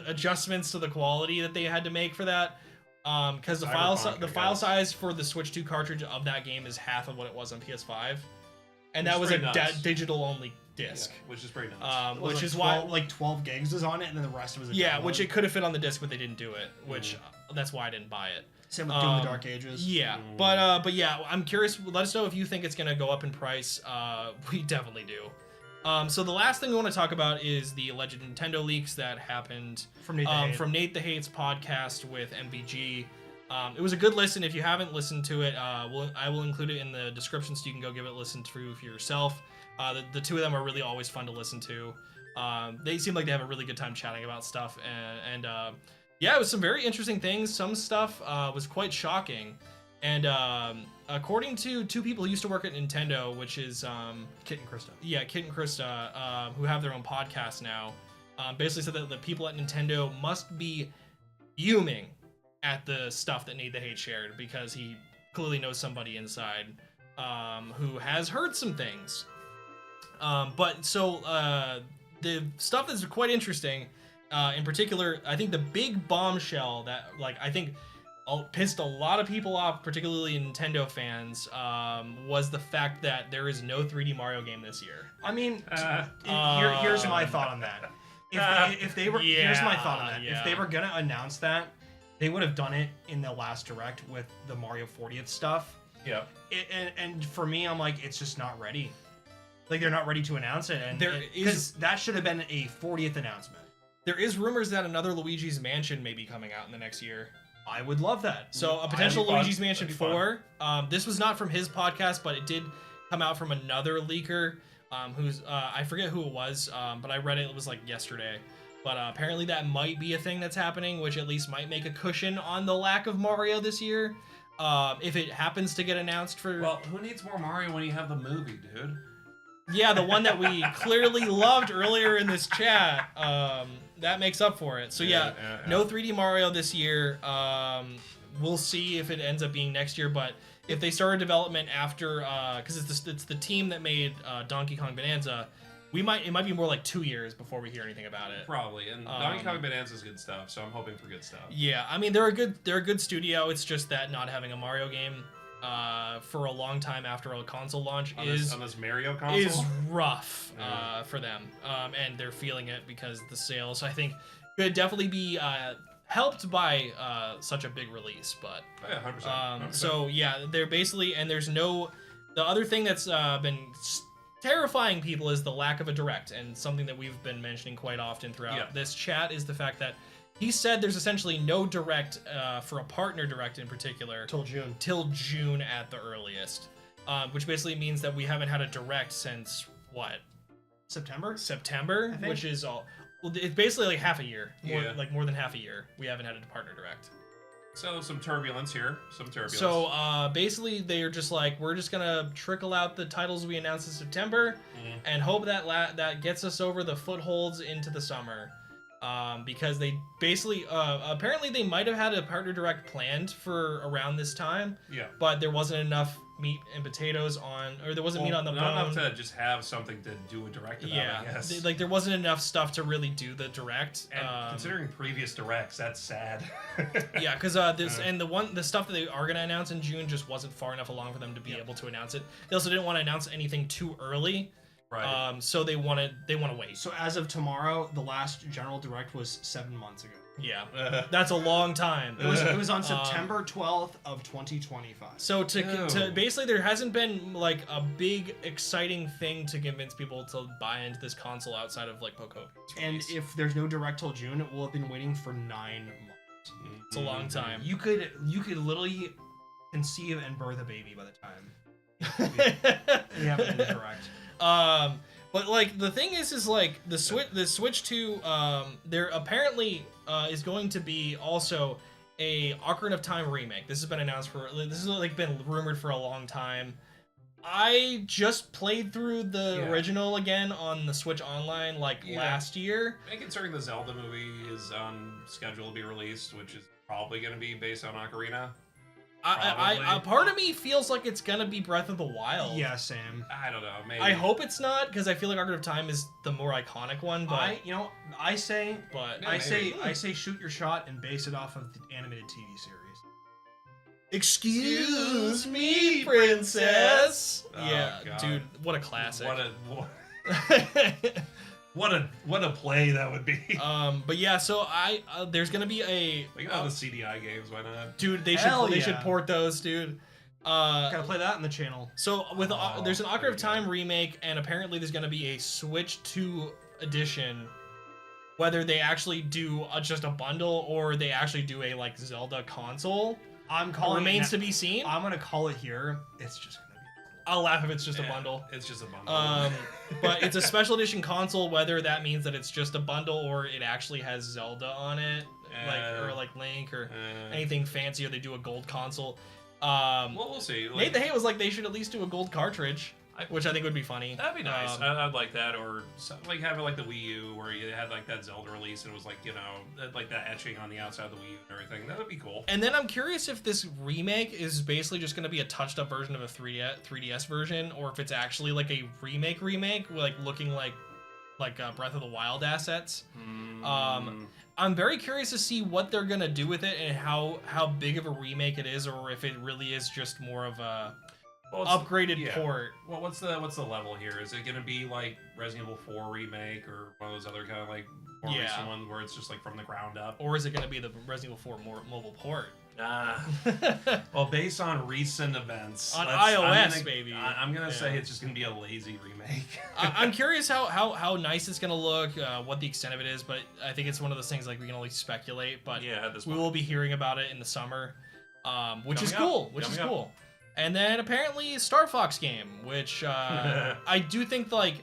adjustments to the quality that they had to make for that, because the file size for the Switch 2 cartridge of that game is half of what it was on PS5, and that was a digital only disc, which is pretty nuts. Which is 12 gigs was on it, and then the rest was download. Which it could have fit on the disc, but they didn't do it, which that's why I didn't buy it. Same with Doom: The Dark Ages. Yeah, but yeah, I'm curious. Let us know if you think it's gonna go up in price. We definitely do. So the last thing we want to talk about is the alleged Nintendo leaks that happened from Nate the Hate's podcast with MVG. It was a good listen. If you haven't listened to it, I will include it in the description so you can go give it a listen through for yourself. The two of them are really always fun to listen to. They seem like they have a really good time chatting about stuff, and yeah, it was some very interesting things. Some stuff was quite shocking. And according to 2 people who used to work at Nintendo, which is Kit and Krista. Yeah, Kit and Krista, who have their own podcast now, basically said that the people at Nintendo must be fuming at the stuff that Nate the Hate shared because he clearly knows somebody inside who has heard some things. But the stuff that's quite interesting, in particular, I think the big bombshell that I think pissed a lot of people off, particularly Nintendo fans, was the fact that there is no 3D Mario game this year. I mean, here's my thought on that. Here's my thought on that. If they were gonna announce that, they would have done it in the last Direct with the Mario 40th stuff. Yeah. And for me, I'm like, it's just not ready. Like, they're not ready to announce it, because that should have been a 40th announcement. There is rumors that another Luigi's Mansion may be coming out in the next year. I would love that. So a potential That'd be fun. Luigi's Mansion That'd be 4. This was not from his podcast, but it did come out from another leaker, who's I forget who it was, but I read it was like yesterday. But apparently that might be a thing that's happening, which at least might make a cushion on the lack of Mario this year. If it happens to get announced for... Well, who needs more Mario when you have the movie, dude? Yeah, the one that we clearly loved earlier in this chat. That makes up for it. So yeah, no 3D Mario this year. We'll see if it ends up being next year, but if they started development after, because it's the team that made Donkey Kong Bonanza, it might be more like 2 years before we hear anything about it. Probably, and Donkey Kong Bonanza is good stuff, so I'm hoping for good stuff. Yeah, I mean they're a good studio. It's just that not having a Mario game for a long time after a console launch on this Mario console is rough for them, and they're feeling it because the sales I think could definitely be helped by such a big release. But oh, yeah, 100%. so yeah, they're basically, and there's no, the other thing that's been terrifying people is the lack of a direct, and something that we've been mentioning quite often throughout this chat is the fact that he said there's essentially no direct for a partner direct in particular Till June at the earliest, which basically means that we haven't had a direct since what, September, which is all. Well, it's basically like half a year, more than half a year. We haven't had a partner direct. So some turbulence here, So basically, they're just like, we're just gonna trickle out the titles we announced in September, and hope that that gets us over the footholds into the summer. Because they basically, apparently they might have had a partner direct planned for around this time. Yeah. But there wasn't enough meat and potatoes on, or there wasn't meat on the bone. Not enough to just have something to do a direct about, I guess. Like there wasn't enough stuff to really do the direct. And considering previous directs, that's sad. Yeah, because and the stuff that they are gonna announce in June just wasn't far enough along for them to be able to announce it. They also didn't want to announce anything too early. Right. So they want to wait. So as of tomorrow, the last general direct was 7 months ago. Yeah, that's a long time. It was on September 12th of 2025. So to basically there hasn't been like a big exciting thing to convince people to buy into this console outside of like Poco. And if there's no direct till June, we'll have been waiting for 9 months. It's a long time. You could literally conceive and birth a baby by the time you have it in direct. But like the thing is like the Switch 2, there apparently is going to be also a Ocarina of Time remake. This has been announced this has like been rumored for a long time. I just played through the original again on the Switch Online last year. And considering the Zelda movie is on schedule to be released, which is probably going to be based on Ocarina. I part of me feels like it's gonna be Breath of the Wild. Yeah, Sam. I don't know. Maybe. I hope it's not, because I feel like Ocarina of Time is the more iconic one. But I say shoot your shot and base it off of the animated TV series. Excuse me, princess. Yeah, God. Dude, what a classic. What a play that would be. But yeah, so there's gonna be a all the CDI games, why not? Dude, they should port those, dude. Gotta play that on the channel. So with there's an Ocarina of Time remake, and apparently there's gonna be a Switch 2 edition. Whether they actually do just a bundle or they actually do a like Zelda console, remains to be seen. I'm gonna call it here. It's just gonna be. I'll laugh if it's just a bundle. It's just a bundle. But it's a special edition console, whether that means that it's just a bundle or it actually has Zelda on it, or Link or anything fancy, or they do a gold console. Well, we'll see. Nate the Hay was like, they should at least do a gold cartridge, which I think would be funny. That'd be nice. I'd like that, or like have it like the Wii U, where you had like that Zelda release, and it was like like that etching on the outside of the Wii U and everything. That would be cool. And then I'm curious if this remake is basically just going to be a touched up version of a 3DS version, or if it's actually like a remake, like looking like Breath of the Wild assets. I'm very curious to see what they're gonna do with it and how big of a remake it is, or if it really is just more of a Well, upgraded port. Well, what's the level here? Is it gonna be like Resident Evil 4 remake or one of those other kind of like more recent ones where it's just like from the ground up? Or is it gonna be the Resident Evil 4 mobile port? Well, based on recent events on iOS, baby. I'm gonna say it's just gonna be a lazy remake. I'm curious how nice it's gonna look, what the extent of it is, but I think it's one of those things like we can only speculate. But we will be hearing about it in the summer, which is cool. And then apparently Star Fox game, which I do think like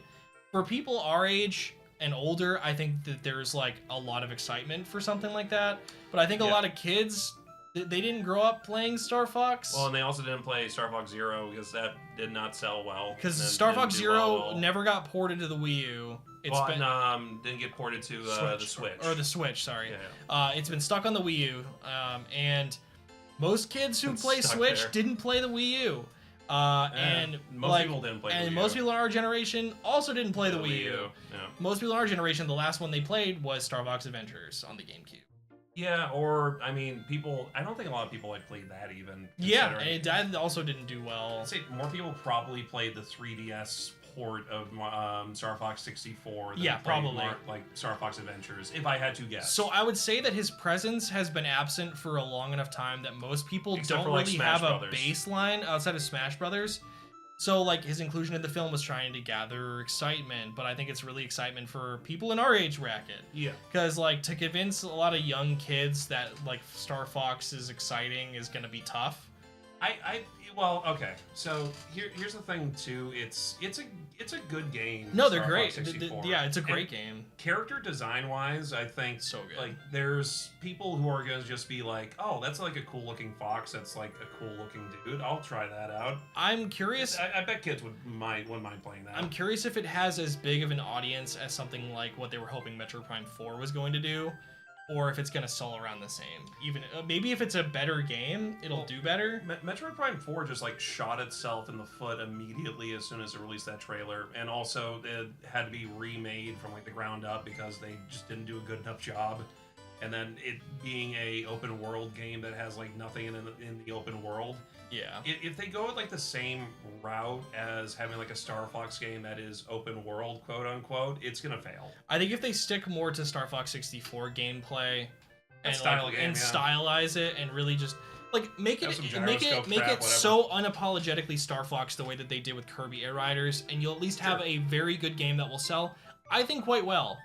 for people our age and older, I think that there's like a lot of excitement for something like that. But I think a lot of kids, they didn't grow up playing Star Fox. Well, and they also didn't play Star Fox Zero because that did not sell well. Because Star Fox Zero never got ported to the Wii U. Didn't get ported to the Switch. Or the Switch, sorry. Yeah. It's been stuck on the Wii U, and most kids who play Switch didn't play the Wii U. And most people didn't play the Wii U. And most people in our generation also didn't play the Wii U. Yeah. Most people in our generation, the last one they played was Star Fox Adventures on the GameCube. Yeah, or, I mean, I don't think a lot of people like played that even. Yeah, and that also didn't do well. I'd say more people probably played the 3DS port of Star Fox 64 than probably. like Star Fox Adventures, if I had to guess. So I would say that his presence has been absent for a long enough time that most people Except don't for, like, really Smash have Brothers. a baseline outside of Smash Brothers. So, like, his inclusion in the film was trying to gather excitement, but I think it's really excitement for people in our age bracket. Yeah. Because, like, to convince a lot of young kids that, like, Star Fox is exciting is going to be tough. Well, okay. So here's the thing too. It's a good game. No, they're Star great. Fox 64. Yeah, it's a great game. Character design wise, I think so good. Like there's people who are gonna just be like, oh, that's like a cool looking fox. That's like a cool looking dude. I'll try that out. I'm curious. I bet kids wouldn't mind playing that. I'm curious if it has as big of an audience as something like what they were hoping Metroid Prime 4 was going to do. Or if it's gonna sell around the same. Even maybe if it's a better game, it'll do better. Metroid Prime 4 just like shot itself in the foot immediately as soon as it released that trailer, and also it had to be remade from like the ground up because they just didn't do a good enough job. And then it being a open world game that has like nothing in the open world. Yeah. If they go with like the same route as having like a Star Fox game that is open world, quote unquote, it's gonna fail. I think if they stick more to Star Fox 64 gameplay and stylize it and really just like make it so unapologetically Star Fox the way that they did with Kirby Air Riders, and you'll at least have a very good game that will sell, I think, quite well.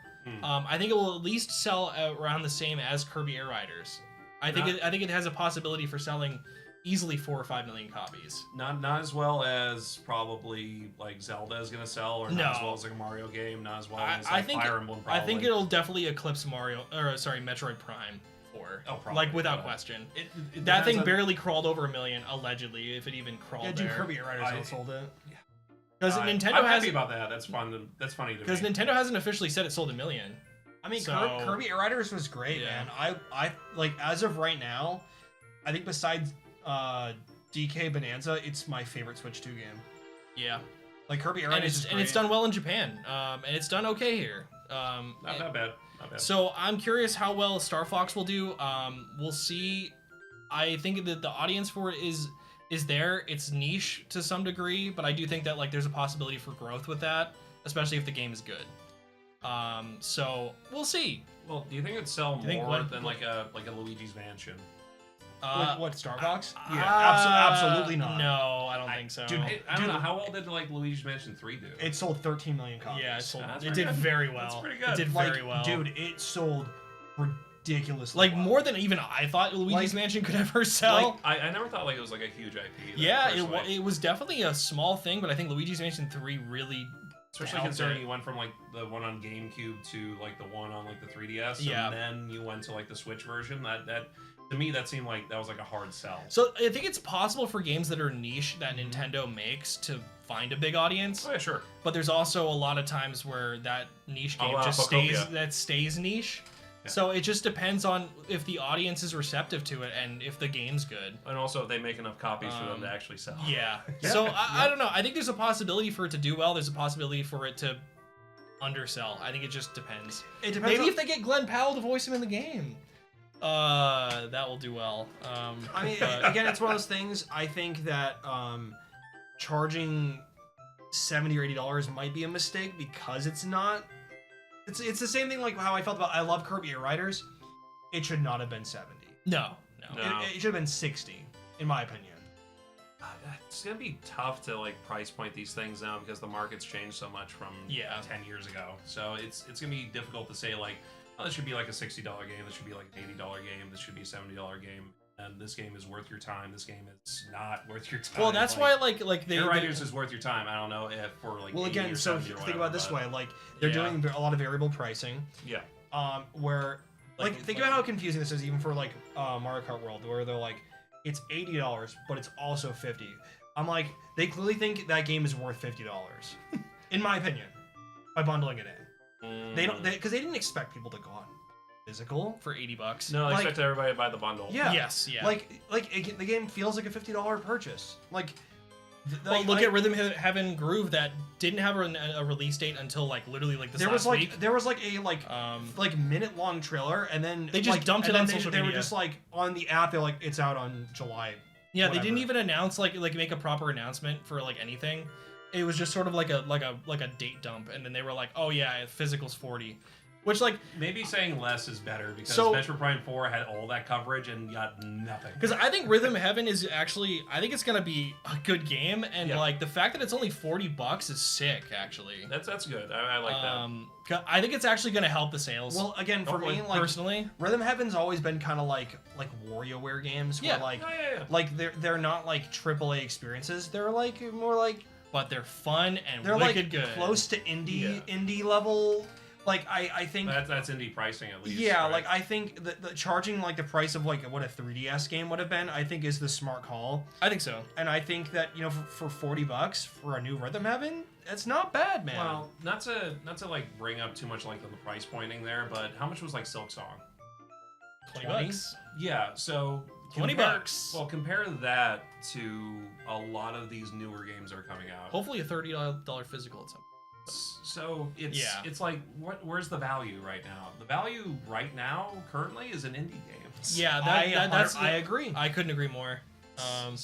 I think it will at least sell around the same as Kirby Air Riders. I think it has a possibility for selling easily 4 or 5 million copies. Not as well as probably like Zelda is gonna sell, or not as well as like a Mario game, not as well as like Fire Emblem. Probably. I think it'll definitely eclipse Metroid Prime 4. Oh, probably. Like without question. That thing barely crawled over 1 million allegedly, if it even crawled. Yeah, dude, Kirby Air Riders outsold it. Yeah. Because Nintendo I'm happy about that. That's fun. That's funny to me. Because Nintendo hasn't officially said it sold 1 million. I mean, Kirby Air Riders was great, man. I like as of right now, I think besides DK Bonanza, it's my favorite Switch 2 game. Yeah. Like Kirby Air Riders is great. And it's done well in Japan. And it's done okay here. Not bad. Not bad. So I'm curious how well Star Fox will do. We'll see. I think that the audience for it is there. It's niche to some degree, but I do think that like there's a possibility for growth with that, especially if the game is good. So we'll see. Well, do you think it'd sell more than like a Luigi's Mansion? What, Star Fox? Absolutely not. No, I don't think so. Dude, I don't know. How well did like Luigi's Mansion 3 do? It sold 13 million copies. Yeah, it did very well. That's pretty good. It did very well. Dude, it sold ridiculously like more than even I thought Luigi's Mansion could ever sell. I never thought like it was like a huge IP. Yeah, it was definitely a small thing, but I think Luigi's Mansion 3 really... Especially considering you went from like the one on GameCube to like the one on like the 3DS, and then you went to like the Switch version. That to me, that seemed like that was like a hard sell. So I think it's possible for games that are niche that Nintendo makes to find a big audience. Oh yeah, sure. But there's also a lot of times where that niche game stays niche. Yeah. So it just depends on if the audience is receptive to it and if the game's good. And also if they make enough copies for them to actually sell. Yeah. So I don't know. I think there's a possibility for it to do well. There's a possibility for it to undersell. I think it just depends. It depends. Maybe if they get Glenn Powell to voice him in the game. That will do well. I mean, again, it's one of those things. I think that charging $70 or $80 might be a mistake because it's not. It's the same thing like how I felt about I love Kirby Air Riders. It should not have been 70. No. It should have been 60, in my opinion. It's gonna be tough to like price point these things now because the market's changed so much from 10 years ago. So it's gonna be difficult to say like, oh, this should be like a $60 game. This should be like an $80 game. This should be a $70 game. And this game is worth your time. This game is not worth your time. Well, that's why like Air Riders is worth your time. I don't know if for like. Well, again, so think about it this way: like they're doing a lot of variable pricing. Yeah. Where think about how confusing this is, even for like Mario Kart World, where they're like, it's $80, but it's also $50. I'm like, they clearly think that game is worth $50, in my opinion, by bundling it in. They don't because they didn't expect people to go on physical for $80. No, they expect everybody to buy the bundle. Yeah. Yes. Yeah. Like the game feels like a $50 purchase. Like. Well, look at Rhythm Heaven Groove that didn't have a release date until like literally like this last week. There was like a minute-long trailer, and then they just dumped it on social media. They were just like on the app. They're like, it's out on July. Yeah, whatever. They didn't even announce like make a proper announcement for like anything. It was just sort of like a date dump, and then they were like, oh yeah, physical's 40. Which, like... Maybe saying less is better, because Metroid Prime 4 had all that coverage and got nothing. Because I think Rhythm Heaven is actually... I think it's going to be a good game, and, like, the fact that it's only $40 is sick, actually. That's good. I like that. I think it's actually going to help the sales. Well, again, for me, like... Personally. Rhythm Heaven's always been kind of like WarioWare games, where, like, they're not, like, AAA experiences. They're, like, more, like... But they're fun and they're wicked like good. Close to indie level... Like, I think... That's indie pricing, at least. Yeah, right? like, I think the charging, like, the price of, like, what a 3DS game would have been, I think is the smart call. I think so. And I think that, you know, for $40 for a new Rhythm Heaven, it's not bad, man. Well, not to like, bring up too much, like, the price pointing there, but how much was, like, Silk Song? $20? Yeah, so... $20. Well, compare that to a lot of these newer games that are coming out. Hopefully a $30 physical at some point. So it's like where's the value right now? The value right now currently is an indie game. Yeah, I agree. I couldn't agree more. And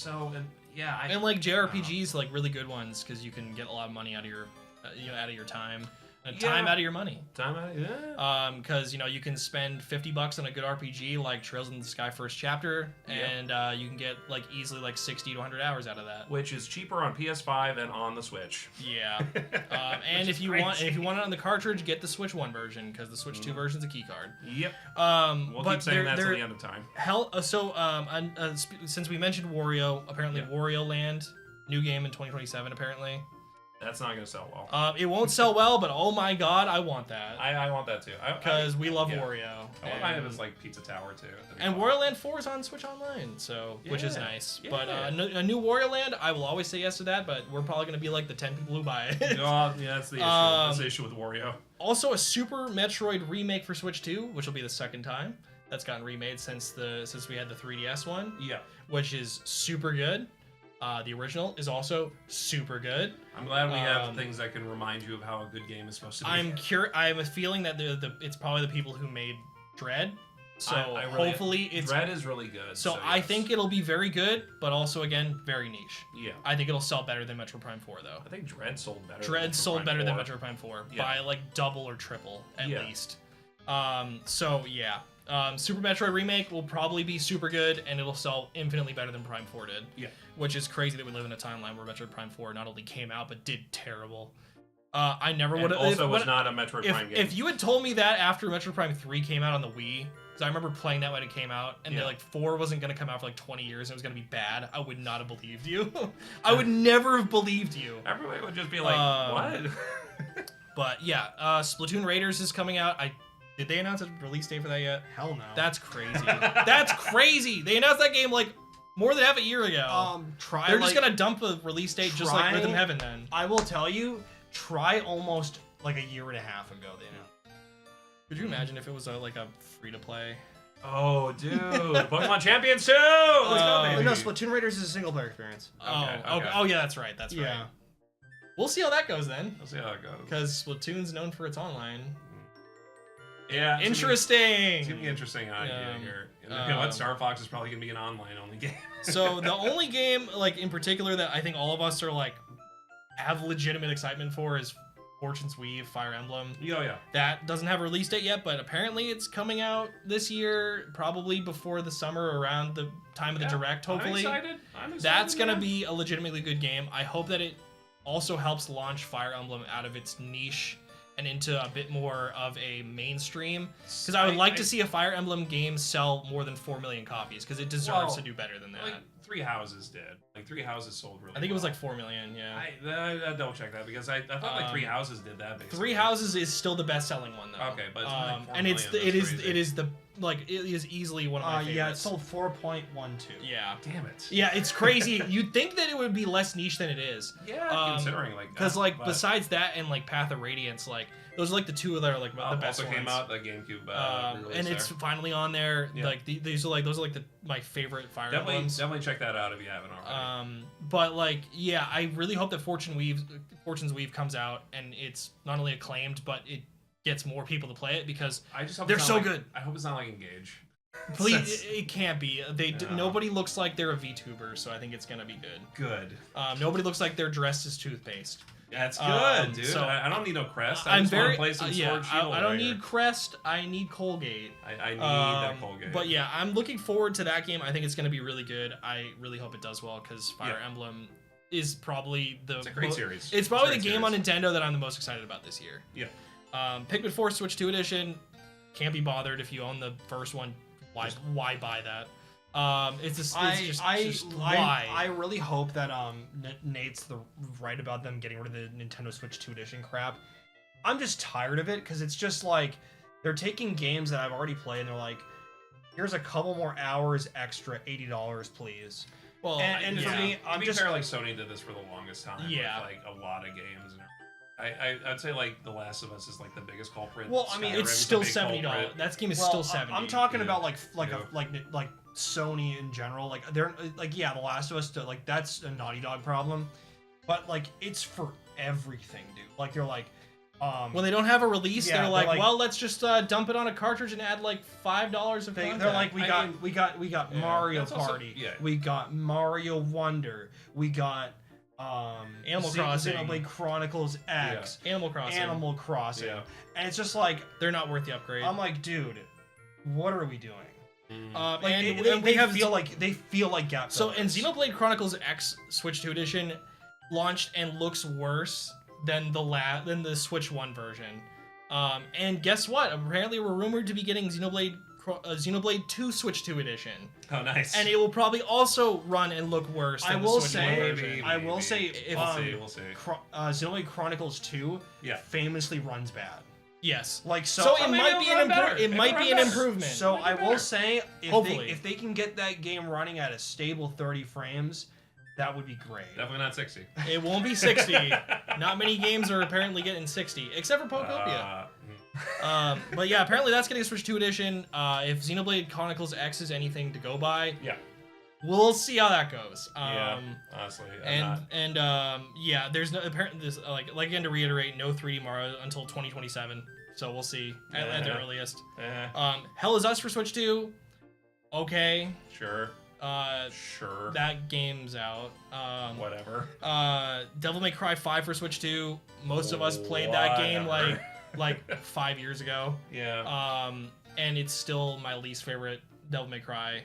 like JRPGs, like really good ones, because you can get a lot of money out of your out of your time. Time out of your money. Because you can spend $50 on a good RPG like Trails in the Sky First Chapter, and you can get like easily like 60 to 100 hours out of that, which is cheaper on PS5 and on the Switch. Yeah, and if you want it on the cartridge, get the Switch 1 version, because the Switch 2 version's a key card. Yep. We'll keep saying that till the end of time. Since we mentioned Wario, apparently Wario Land, new game in 2027 apparently. That's not going to sell well. It won't sell well, but oh my god, I want that. I want that too. Because we love Wario. I want mine is like Pizza Tower too. And Wario Land 4 is on Switch Online, which is nice. Yeah. But a new Wario Land, I will always say yes to that, but we're probably going to be like the 10 people who buy it. Yeah, that's the issue. That's the issue with Wario. Also, a Super Metroid remake for Switch 2, which will be the second time that's gotten remade since we had the 3DS one. Yeah. Which is super good. The original is also super good. I'm glad we have things that can remind you of how a good game is supposed to be. I have a feeling that it's probably the people who made Dread. So hopefully Dread is really good. So I think it'll be very good, but also again very niche. Yeah. I think it'll sell better than Metroid Prime 4 though. I think Dread sold better. Dread sold better than Metroid Prime 4 by like double or triple at least. Super Metroid Remake will probably be super good, and it'll sell infinitely better than Prime 4 did. Yeah. Which is crazy that we live in a timeline where Metroid Prime 4 not only came out, but did terrible. I never would have... Also was not a Metroid Prime game. If you had told me that after Metroid Prime 3 came out on the Wii, because I remember playing that when it came out, and like 4 wasn't going to come out for like 20 years, and it was going to be bad, I would not have believed you. I would never have believed you. Everybody would just be like, what? But yeah, Splatoon Raiders is coming out. Did they announce a release date for that yet? Hell no. That's crazy. That's crazy. They announced that game like more than half a year ago. They're just gonna dump a release date just like Rhythm Heaven then. I will tell you, try almost like a year and a half ago they announced. Could you imagine if it was like a free to play? Oh, dude. Pokemon Champions 2! Let's go, baby. No, Splatoon Raiders is a single player experience. Okay. Oh, yeah, that's right. That's right. We'll see how that goes then. We'll see how it goes. Because Splatoon's known for its online. Yeah. Interesting. It's gonna be interesting here. You know what? Star Fox is probably gonna be an online-only game. So the only game, like in particular, that I think all of us are like have legitimate excitement for is Fortune's Weave, Fire Emblem. Oh yeah. That doesn't have a release date yet, but apparently it's coming out this year, probably before the summer, around the time of the Direct, hopefully. I'm excited. That's gonna be a legitimately good game. I hope that it also helps launch Fire Emblem out of its niche and into a bit more of a mainstream. Because I would like to see a Fire Emblem game sell more than 4 million copies, because it deserves to do better than that. Like Three Houses did. Like Three Houses sold really. I think it was like 4 million. Yeah. I double check that because I thought like Three Houses did that. Basically. Three Houses is still the best-selling one though. Okay, but it's like 4 and million, it is easily one of my favorites. Yeah, it sold 4.12. Yeah. Damn it. Yeah, it's crazy. You'd think that it would be less niche than it is. Yeah, considering like because like besides that and like Path of Radiance, like those are like the two that are like the best also ones. came out the GameCube. And it's finally on there. Yeah. Like those are like my favorite Fire Emblems. Definitely check that out if you haven't already. But like yeah, I really hope that Fortune's Weave comes out and it's not only acclaimed but it gets more people to play it because I just hope they're so good. I hope it's not like Engage. Please, it can't be. Nobody looks like they're a VTuber, so I think it's gonna be good. Good. Nobody looks like they're dressed as toothpaste. That's good, dude. So I don't need no Crest. I just want to play some Sword Shield. I don't need Crest. I need Colgate. I need that Colgate. But yeah, I'm looking forward to that game. I think it's gonna be really good. I really hope it does well because Fire Emblem is probably it's a great series. It's probably the game on Nintendo that I'm the most excited about this year. Yeah. Pikmin 4 Switch 2 Edition. Can't be bothered if you own the first one. Why buy that? I really hope that Nate's right about them getting rid of the Nintendo Switch 2 Edition crap. I'm just tired of it because it's just like they're taking games that I've already played and they're like, here's a couple more hours extra, $80, please. Well, and for me, I'm just fair, like Sony did this for the longest time. Yeah, with, like a lot of games. I'd say like The Last of Us is like the biggest culprit. Well, I mean, it's still $70. That game is still $70. I'm talking about like Sony in general. Like they're like The Last of Us. Like that's a Naughty Dog problem, but like it's for everything, dude. Like they're like. When they don't have a release, they're like, well, let's just dump it on a cartridge and add like $5 of content. They're like, we got Mario Party, we got Mario Wonder, we got Animal Crossing, Xenoblade Chronicles X, Animal Crossing, and it's just like they're not worth the upgrade. I'm like, dude, what are we doing? They feel like gap. So, and Xenoblade Chronicles X Switch 2 Edition launched and looks worse than the Switch 1 version. And guess what? Apparently, we're rumored to be getting Xenoblade 2 Switch 2 Edition. Oh, nice. And it will probably also run and look worse than the Switch 1 version. We'll see. We'll see. Xenoblade Chronicles 2 famously runs bad. Yes. Like so it might be an improvement. So I will say if they can get that game running at a stable 30 frames, that would be great. Definitely not 60. It won't be 60. Not many games are apparently getting 60, except for Pokopia. But yeah, apparently that's getting a Switch 2 Edition. If Xenoblade Chronicles X is anything to go by, we'll see how that goes. Honestly, there's no apparently this like again to reiterate, no 3D Mario until 2027. So we'll see at the earliest. Hell is Us for Switch 2. Okay. Sure. Sure. That game's out. Whatever. Devil May Cry 5 for Switch 2. Most of us played that game like 5 years ago. Yeah. And it's still my least favorite Devil May Cry.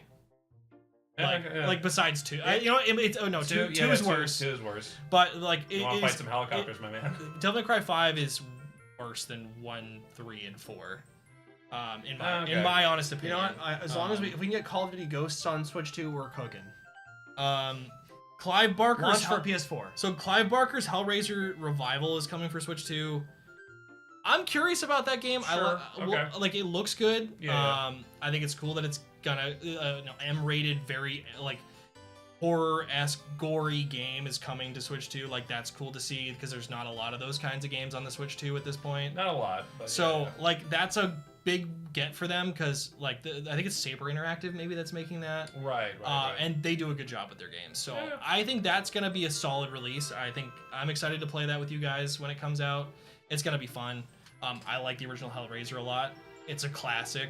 Like besides 2. Two is worse. 2 is worse. But like you want to fight some helicopters, my man. Devil May Cry 5 is worse than 1, 3, and 4. In my honest opinion. You know what? As long as if we can get Call of Duty Ghosts on Switch 2, we're cooking. Clive Barker's launch for PS4. So Clive Barker's Hellraiser Revival is coming for Switch 2. I'm curious about that game. Sure. Like it looks good. Yeah. I think it's cool that it's gonna M-rated, very like horror-esque, gory game is coming to Switch 2. Like that's cool to see because there's not a lot of those kinds of games on the Switch 2 at this point. Not a lot. But so like that's a big get for them because like I think it's Saber Interactive maybe that's making that. Right. And they do a good job with their games. So I think that's gonna be a solid release. I think I'm excited to play that with you guys when it comes out. It's gonna be fun. I like the original Hellraiser a lot. It's a classic.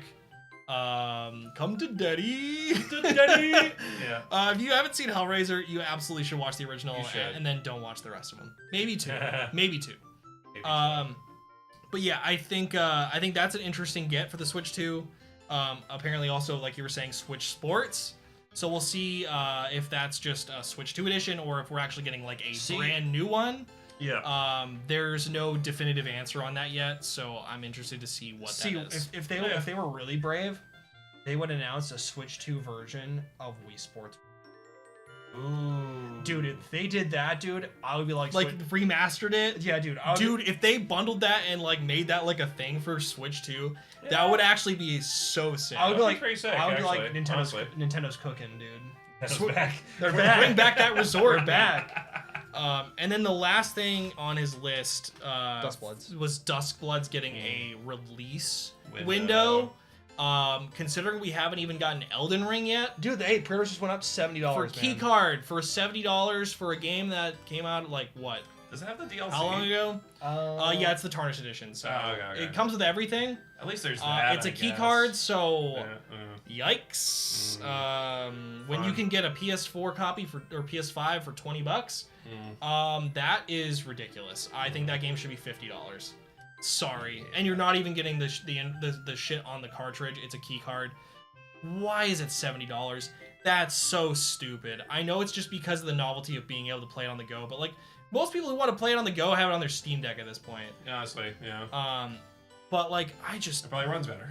Come to Daddy. Yeah. If you haven't seen Hellraiser, you absolutely should watch the original You should. and then don't watch the rest of them. Maybe two. Maybe two. Maybe But yeah, I think that's an interesting get for the Switch 2. Apparently also, like you were saying, Switch Sports. So we'll see if that's just a Switch 2 edition or if we're actually getting like a brand new one. Yeah. There's no definitive answer on that yet, so I'm interested to see what that is. If they were really brave, they would announce a Switch 2 version of Wii Sports. Ooh. Dude, if they did that, dude, I would be like Remastered it. yeah, dude. If they bundled that and like made that like a thing for Switch 2, that would actually be so sick. I would be like, pretty sick, I would be like actually, Nintendo's cooking, dude. That's back. They're back. Bring back that resort. They're back. And then the last thing on his list Duskbloods. was Duskbloods getting a release Window. considering we haven't even gotten Elden Ring yet. Dude, the pre-orders just went up $70 For key card for $70 for a game that came out like what? Does it have the DLC? How long ago? Yeah, it's the Tarnished Edition. So okay. it comes with everything. At least there's that. It's a I key guess. card, so Yeah, yikes. When Fun. you can get a PS4 copy or PS5 for $20, mm. that is ridiculous. I think that game should be $50. Sorry, and you're not even getting the shit on the cartridge. It's a key card. Why is it $70? That's so stupid. I know it's just because of the novelty of being able to play it on the go, but like most people who want to play it on the go have it on their Steam Deck at this point. Honestly, yeah. But like I just It probably runs better.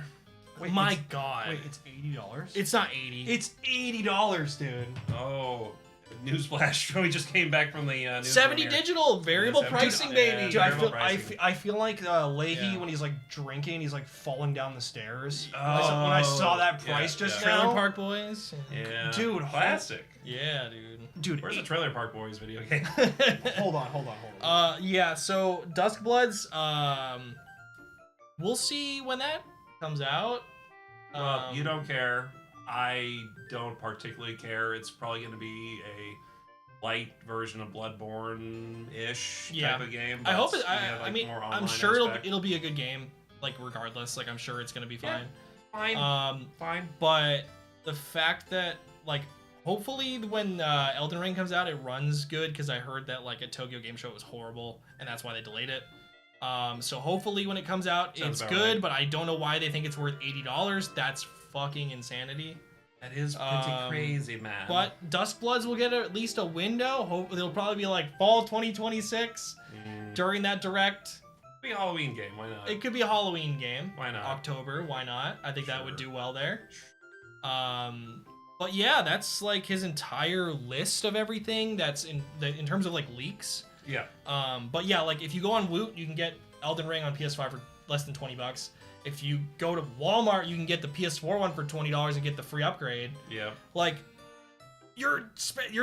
Wait, my God. Wait, it's $80? It's not 80. It's $80, dude. Oh, newsflash! We just came back from the news 70 room here. digital variable Yeah, pricing, 70, baby. Dude, variable pricing. I feel like Leahy Yeah. when he's like drinking, he's like falling down the stairs. Oh, When I saw that yeah, price just yeah. Trailer now, Park Boys. Yeah, Dude, classic. Yeah, dude. dude. Where's the Trailer Park Boys video game? Hold on. Yeah, so Duskbloods, we'll see when that comes out. Well, you don't care. I don't particularly care. It's probably going to be a light version of Bloodborne-ish type of game. I hope but it. we have, like, I mean, more I'm online sure aspect. it'll be a good game. Like regardless, like I'm sure it's gonna be fine. Fine. Fine. But the fact that like hopefully when Elden Ring comes out, it runs good because I heard that like at Tokyo Game Show it was horrible and that's why they delayed it. So hopefully when it comes out, Sounds it's about good. right. But I don't know why they think it's worth $80. That's fucking insanity. That is pretty crazy, man. But Duskbloods will get at least a window. Hope it'll probably be like fall 2026 during that direct. Be a Halloween game. Why not? It could be a Halloween game. Why not? October. Why not? I think that would Sure. do well there. But yeah, that's like his entire list of everything that's in terms of like leaks. Yeah. But yeah, like if you go on Woot, you can get Elden Ring on PS5 for less than $20. If you go to Walmart, you can get the PS4 one for $20 and get the free upgrade. Yeah. Like you're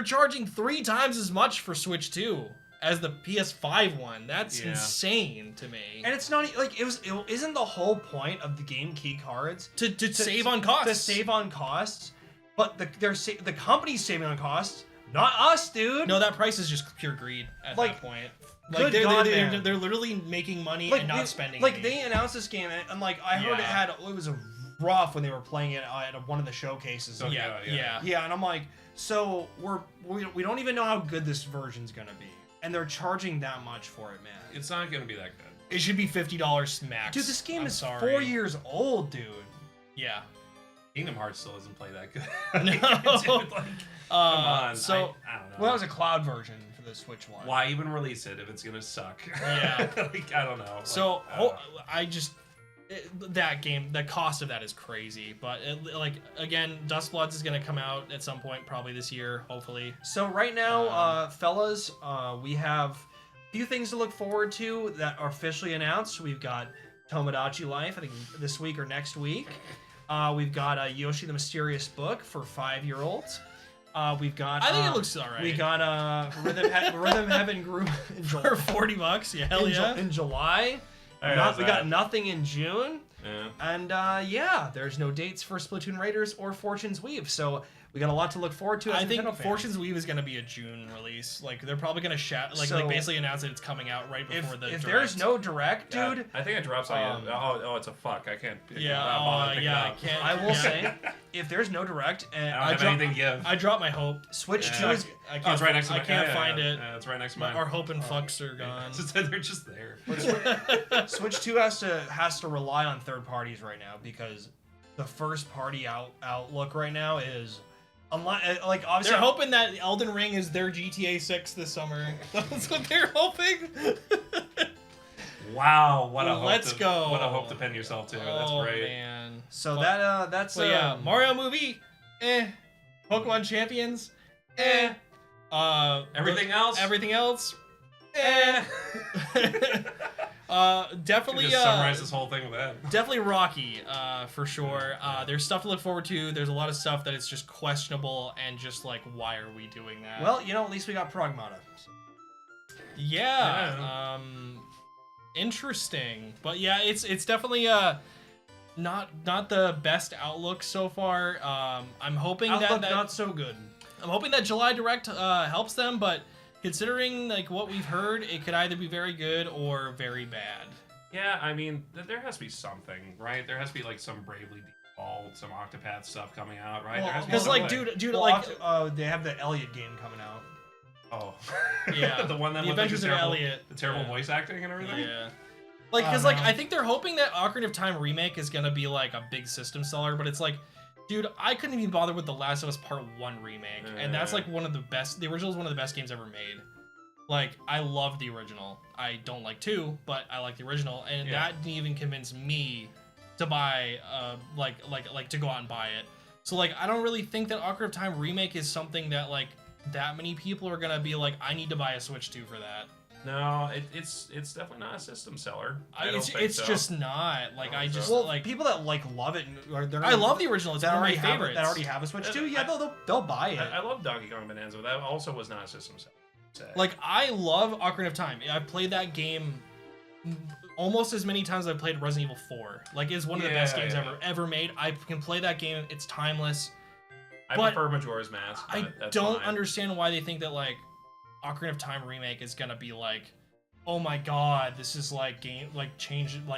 charging 3 times as much for Switch 2 as the PS5 one. That's insane to me. And it's not like it isn't the whole point of the game key cards To save on costs. To save on costs, but the company's saving on costs, not us, dude. No, that price is just pure greed at Like, that point. good Like God, they're man. literally making money like and not they, spending. Like any. they announced this game, and like I heard Yeah. it was rough when they were playing it at one of the showcases. Okay. yeah. Yeah, and I'm like, so we don't even know how good this version's gonna be, and they're charging that much for it, man. It's not gonna be that good. It should be $50 max. Dude, this game I'm is sorry. 4 years old, dude. Yeah. Kingdom Hearts still doesn't play that good. No. Dude, like, come on. So I don't know. Well, that was a cloud version for the Switch one. Why even release it if it's gonna suck? Yeah. Like, I don't know. Like, So I don't know. I just that game, the cost of that is crazy. But like again, Duskbloods is gonna come out at some point, probably this year, hopefully. So right now, fellas, we have a few things to look forward to that are officially announced. We've got Tomodachi Life, I think this week or next week. We've got Yoshi the Mysterious Book for 5-year-olds. We've got. I think it looks alright. We got Rhythm Heaven Group in For $40, yeah, hell yeah. in July. Hey, how's We that? got nothing in June. Yeah. And yeah, there's no dates for Splatoon Raiders or Fortune's Weave, so we got a lot to look forward to. As I think Nintendo fans. Fortune's Weave is going to be a June release. Like they're probably going to like basically announce that it's coming out right before the. If direct. there's no direct, dude. Yeah, I think it drops on. Oh, it's a fuck. I can't. Yeah. I can't. I will say, if there's no direct, and I don't have anything to give. I drop my hope. Switch Yeah. 2 is. I can't. Oh, it's right next to I mine. can't find it. Yeah, it's right next to mine. Our hope and fucks are gone. They're just there. Switch 2 has to rely on third parties right now because the first party outlook right now is. Like obviously, They're hoping that Elden Ring is their GTA 6 this summer. That's what they're hoping. Wow, what a hope Let's to, go. What a hope to pin yourself to. That's Oh great. man. So But- that's So yeah, Mario movie, Pokemon Champions, Everything else? Everything else, definitely. Just summarize this whole thing with that. Definitely Rocky, for sure. There's stuff to look forward to. There's a lot of stuff that it's just questionable and just like, why are we doing that? Well, at least we got Pragmata. yeah. Interesting, but yeah, it's definitely not the best outlook so far. I'm hoping Outlook that not so good. I'm hoping that July Direct helps them, but considering like what we've heard, it could either be very good or very bad. Yeah, I mean, there has to be something, right? There has to be like some Bravely Default, some Octopath stuff coming out, right? There has to be Because some like, way. dude, Well, like, they have the Elliot game coming out. Oh. Yeah. The one that The with, like, Adventures of terrible, Elliot. the terrible Yeah. voice acting and everything? yeah. Like, I cause don't like know. I think they're hoping that Ocarina of Time remake is gonna be like a big system seller, but it's like, dude, I couldn't even bother with The Last of Us Part 1 remake, and that's like one of the best. The original is one of the best games ever made. Like, I love the original. I don't like 2, but I like the original, and that didn't even convince me to buy, to go out and buy it. So like, I don't really think that Ocarina of Time remake is something that like that many people are gonna be like, I need to buy a Switch 2 for that. No, it's definitely not a system seller. It's just not. Like, I just Well, like people that love it, I love the original. It's that one of my already have favorites. that already have a Switch 2. Yeah, they'll buy it. I love Donkey Kong Bonanza, but that also was not a system seller. Like, I love Ocarina of Time. I've played that game almost as many times as I've played Resident Evil 4. Like, it's one of the best games ever made. I can play that game. It's timeless. I But prefer Majora's Mask. I But that's don't fine. understand why they think that, like, Ocarina of Time remake is gonna be like, oh my god, this is like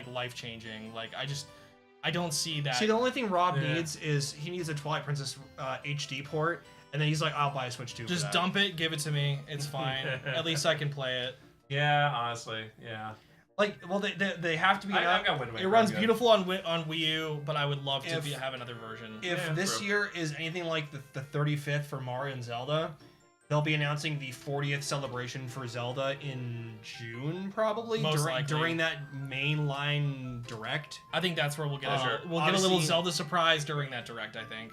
life changing. Like, I don't see that. See, the only thing Rob needs is he needs a Twilight Princess HD port, and then he's like, I'll buy a Switch 2. Just dump it, give it to me. It's fine. At least I can play it. Yeah, honestly, yeah. Like, well, they have to be. I got Wind Waker. It runs I'm good. beautiful on Wii U, but I would love to If- have another version. If Yeah, this true. year is anything like the 35th for Mario and Zelda, they'll be announcing the 40th celebration for Zelda in June, probably Most likely. during that mainline direct. I think that's where we'll get Sure. we'll get a little Obviously- Zelda surprise during that direct. I think,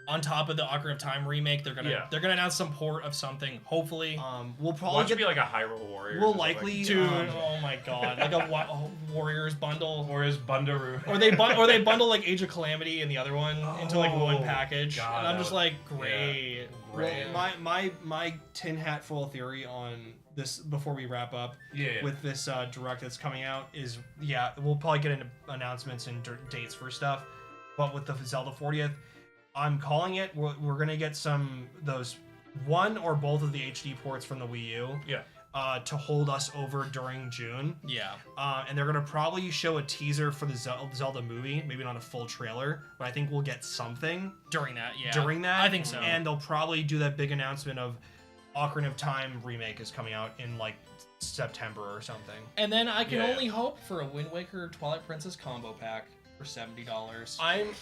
on top of the Ocarina of Time remake, they're gonna announce some port of something. Hopefully, We'll probably Watch it get be like a Hyrule Warriors. We'll or something. likely dude. Oh my god, like a Warriors bundle, Or is Bundaroo. or they bundle like Age of Calamity and the other one into like one package, God, and I'm that just would- like, great. Great. Well, my tin hat full theory on this before we wrap up Yeah. with this direct that's coming out is we'll probably get into announcements and dates for stuff, but with the Zelda 40th, I'm calling it. We're gonna get those one or both of the HD ports from the Wii U. Yeah. To hold us over during June. Yeah. And they're gonna probably show a teaser for the Zelda movie, maybe not a full trailer, but I think we'll get something During that, yeah. during that. I think so. And they'll probably do that big announcement of Ocarina of Time remake is coming out in like September or something. And then I can Yeah. only hope for a Wind Waker Twilight Princess combo pack for $70.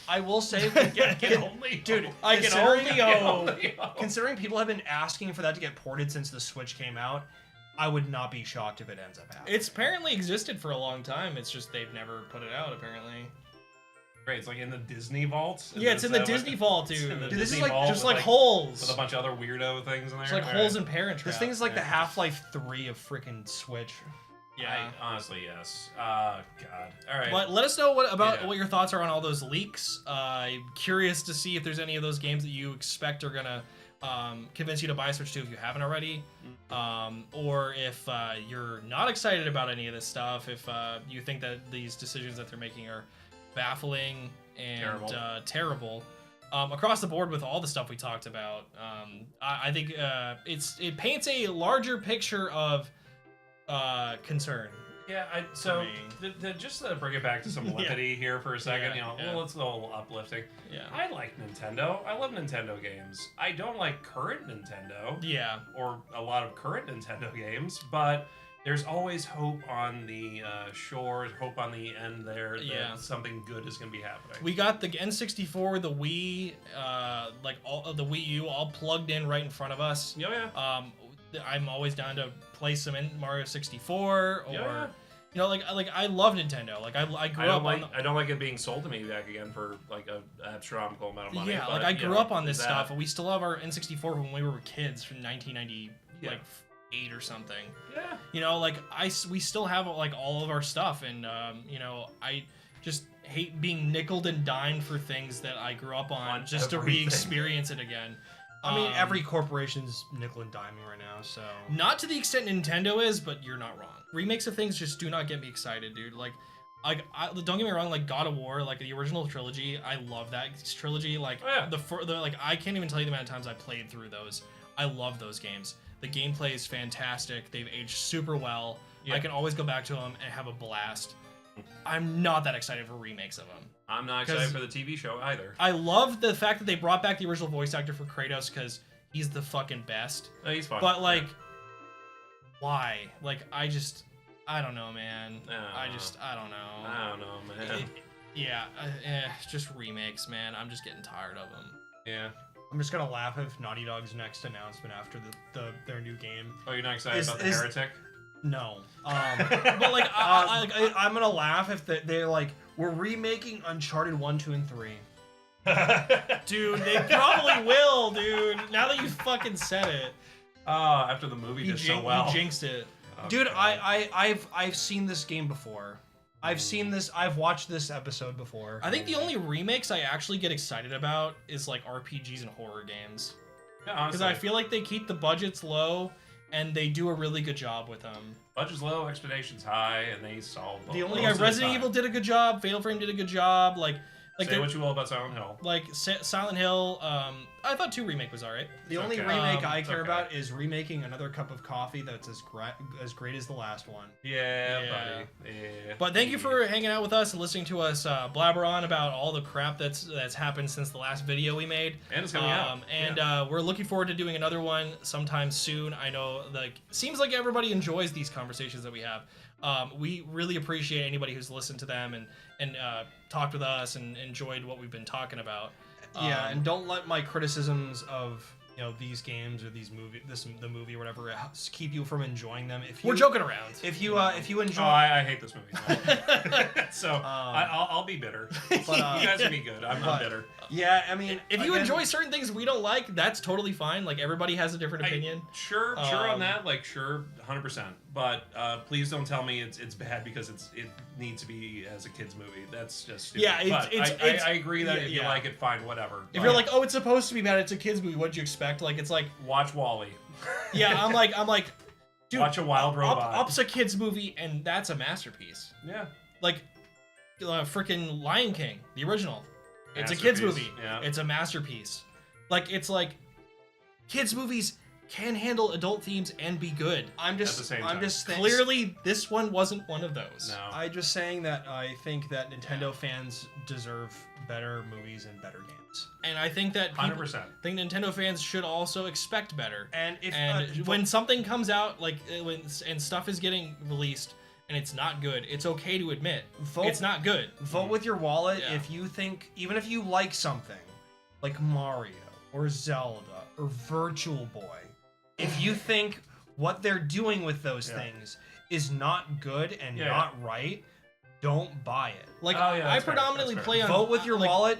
I will say, dude, I can considering- only hope. Considering people have been asking for that to get ported since the Switch came out, I would not be shocked if it ends up happening. It's apparently existed for a long time. It's just they've never put it out, apparently. Great, it's like in the Disney vault. Yeah, it's in the Is that what- Disney vault, it's in dude. the Dude, this is Disney like- vault Just with, like holes. with a bunch of other weirdo things in there. It's like All holes right. in Parent Trap. This thing is like the Yeah. Half-Life 3 of freaking Switch. Yeah. Honestly, yes. God. All right. But let us know what Yeah. what your thoughts are on all those leaks. Curious to see if there's any of those games that you expect are gonna convince you to buy a Switch 2 if you haven't already, or if you're not excited about any of this stuff. If you think that these decisions that they're making are baffling and Terrible. terrible. Across the board with all the stuff we talked about. I think it paints a larger picture of concern. Yeah, just to bring it back to some levity here for a second, well, it's a little uplifting. Yeah. I like Nintendo. I love Nintendo games. I don't like current Nintendo. Yeah. Or a lot of current Nintendo games, but there's always hope on the shore, hope on the end there that something good is going to be happening. We got the N64, the Wii, like all of the Wii U all plugged in right in front of us. Yeah. I'm always down to play some Mario 64 or you know, like I love Nintendo. Like I grew up on. I don't like it being sold to me back again for like a astronomical amount of money. Yeah, but, like I grew up on this stuff, and we still have our N64 from when we were kids from 1998 or something. Yeah. You know, like we still have like all of our stuff, and you know, I just hate being nickeled and dimed for things that I grew up on just to re-experience it again. I mean, every corporation's nickel and diming right now, so... Not to the extent Nintendo is, but you're not wrong. Remakes of things just do not get me excited, dude. Like don't get me wrong, like God of War, like the original trilogy, I love that trilogy. Like, like I can't even tell you the amount of times I played through those. I love those games. The gameplay is fantastic. They've aged super well. Yeah. I can always go back to them and have a blast. I'm not that excited for remakes of them. I'm not excited for the TV show either. I love the fact that they brought back the original voice actor for Kratos because he's the fucking best. Oh, he's fun. But like, why? Like, I don't know, man. I don't know. I don't know, man. Just remakes, man. I'm just getting tired of them. Yeah. I'm just gonna laugh if Naughty Dog's next announcement after their new game. Oh, you're not excited about the Heretic? No. But like, I'm gonna laugh if they're like, we're remaking Uncharted 1, 2, and 3. Dude, they probably will, dude. Now that you fucking said it. After the movie did so well. You jinxed it. Oh, dude, I've seen this game before. I've watched this episode before. I think the only remakes I actually get excited about is like RPGs and horror games. Yeah, because I feel like they keep the budgets low and they do a really good job with them. Budget's low, expectations high, and they solve the only Resident Evil did a good job. Fatal Frame did a good job. Like say what you will about Silent Hill. Like Silent Hill, I thought 2 Remake was alright. The only remake I care about is remaking Another Cup of Coffee that's as great as the last one. Yeah, buddy. Yeah. But thank you for hanging out with us and listening to us blabber on about all the crap that's happened since the last video we made. And it's coming out. And we're looking forward to doing another one sometime soon. I know, like, seems like everybody enjoys these conversations that we have. We really appreciate anybody who's listened to them and talked with us and enjoyed what we've been talking about. Yeah, and don't let my criticisms of these games or the movie or whatever keep you from enjoying them. We're joking around. If you enjoy, I hate this movie. So I'll be bitter. But, you guys can be good. I'm not bitter. Yeah, I mean, if you enjoy certain things we don't like, that's totally fine. Like everybody has a different opinion. Sure on that. Like sure, 100%. But please don't tell me it's bad because it needs to be as a kids movie. That's just stupid. Yeah, I agree that if you like it, fine, whatever. If you're like, oh, it's supposed to be bad, it's a kids movie. What'd you expect? Like it's like watch WALL-E. Yeah, I'm like, dude, watch a wild robot. Up's a kids movie, and that's a masterpiece. Yeah, like freaking Lion King, the original. It's a kids movie. Yeah. It's a masterpiece. Like it's like kids movies can handle adult themes and be good. I'm just clearly this one wasn't one of those. No. I'm just saying that I think that Nintendo fans deserve better movies and better games. And I think that 100%. think Nintendo fans should also expect better. And when something comes out, like and stuff is getting released and it's not good, it's okay to admit it's not good. Vote with your wallet if you think, even if you like something like Mario or Zelda or Virtual Boy, if you think what they're doing with those things is not good and not right, don't buy it. Like I predominantly play on vote with your wallet.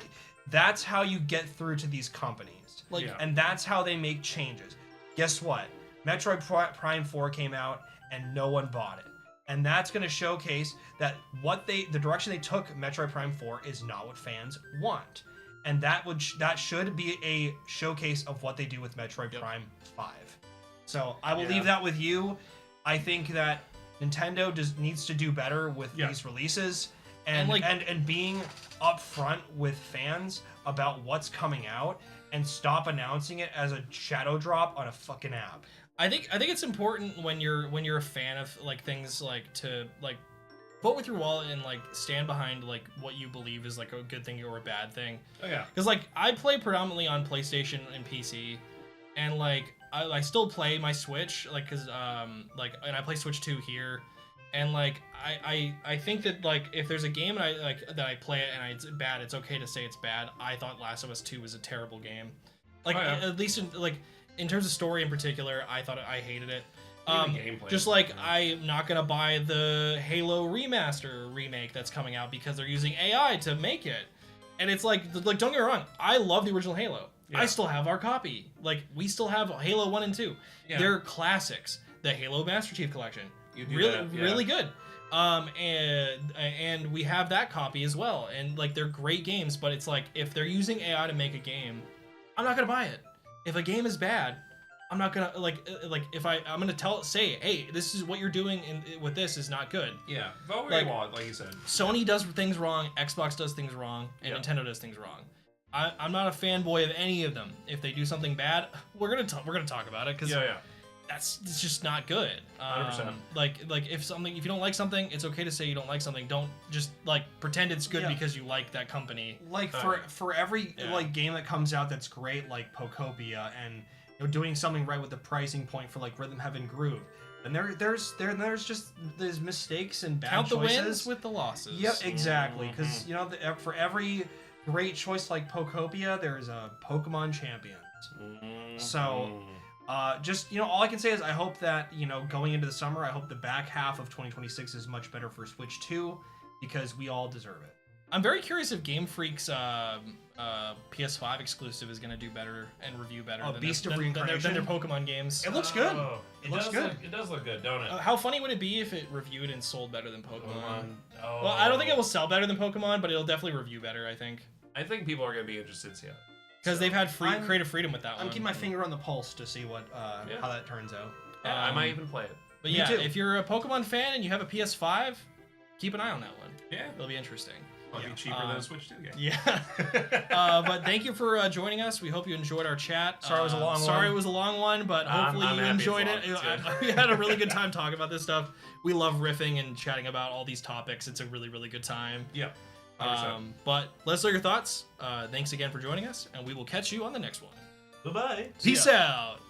That's how you get through to these companies. And that's how they make changes. Guess what? Metroid Prime 4 came out and no one bought it. And that's going to showcase that the direction they took Metroid Prime 4 is not what fans want. And that should be a showcase of what they do with Metroid Prime 5. So I will leave that with you. I think that Nintendo needs to do better with these releases, and like- and being upfront with fans about what's coming out and stop announcing it as a shadow drop on a fucking app. I think it's important when you're a fan of like things like to like vote with your wallet and like stand behind like what you believe is like a good thing or a bad thing. Oh yeah. Because like I play predominantly on PlayStation and PC, and like I still play my Switch like because like and I play Switch 2 here, and like I think that like if there's a game and I like that I play it and it's bad, it's okay to say it's bad. I thought Last of Us 2 was a terrible game, like Oh, yeah. at least in terms of story in particular, I thought I hated it. Gameplay Just is like good. I'm not gonna buy the Halo remaster remake that's coming out because they're using AI to make it, and it's like don't get me wrong, I love the original Halo. Yeah. I still have our copy. Like we still have Halo 1 and 2. Yeah. They're classics. The Halo Master Chief Collection, You do really that, yeah. really good. And we have that copy as well, and like they're great games. But it's like if they're using AI to make a game, I'm not gonna buy it. If a game is bad, I'm not gonna like if I'm gonna say, hey, this is what you're doing with this is not good. Yeah. Vote where Like- you want, like you said. Sony does things wrong, Xbox does things wrong, and Yeah. Nintendo does things wrong. I'm not a fanboy of any of them. If they do something bad, we're gonna talk about it because Yeah. it's just not good. 100%. Like if you don't like something, it's okay to say you don't like something. Don't just like pretend it's good Yeah. because you like that company. Like Oh, for every Yeah. like game that comes out that's great, like Pokopia, and doing something right with the pricing point for like Rhythm Heaven Groove, and there's just there's mistakes and bad Count the choices. wins with the losses. Yep, exactly. Because Mhm. for every great choice like Pokopia, there's a Pokemon Champions. So, just all I can say is I hope that going into the summer, I hope the back half of 2026 is much better for Switch 2 because we all deserve it. I'm very curious if Game Freak's PS5 exclusive is gonna do better and review better Oh, than Beast of than their Reincarnation? Pokemon games. It looks good. It looks does good. It does look good, don't it? How funny would it be if it reviewed and sold better than Pokemon? Oh. Well, I don't think it will sell better than Pokemon, but it'll definitely review better. I think I think people are gonna be interested to see it. because they've had I'm- creative freedom with that I'm one. keeping my finger on the pulse to see what Yeah. how that turns out. Yeah, I might even play it. But Me yeah, too. if you're a Pokemon fan and you have a PS5, keep an eye on that one. Yeah. It'll be interesting. Might Yeah. be cheaper than a Switch 2 game. Yeah. But thank you for joining us. We hope you enjoyed our chat. Sorry it was a long Sorry one. it was a long one, but hopefully I'm you happy it's enjoyed long. it. It's good. We had a really good time talking about this stuff. We love riffing and chatting about all these topics. It's a really, really good time. Yeah. 100%. But let us know your thoughts. Thanks again for joining us, and we will catch you on the next one. Bye-bye. Peace out.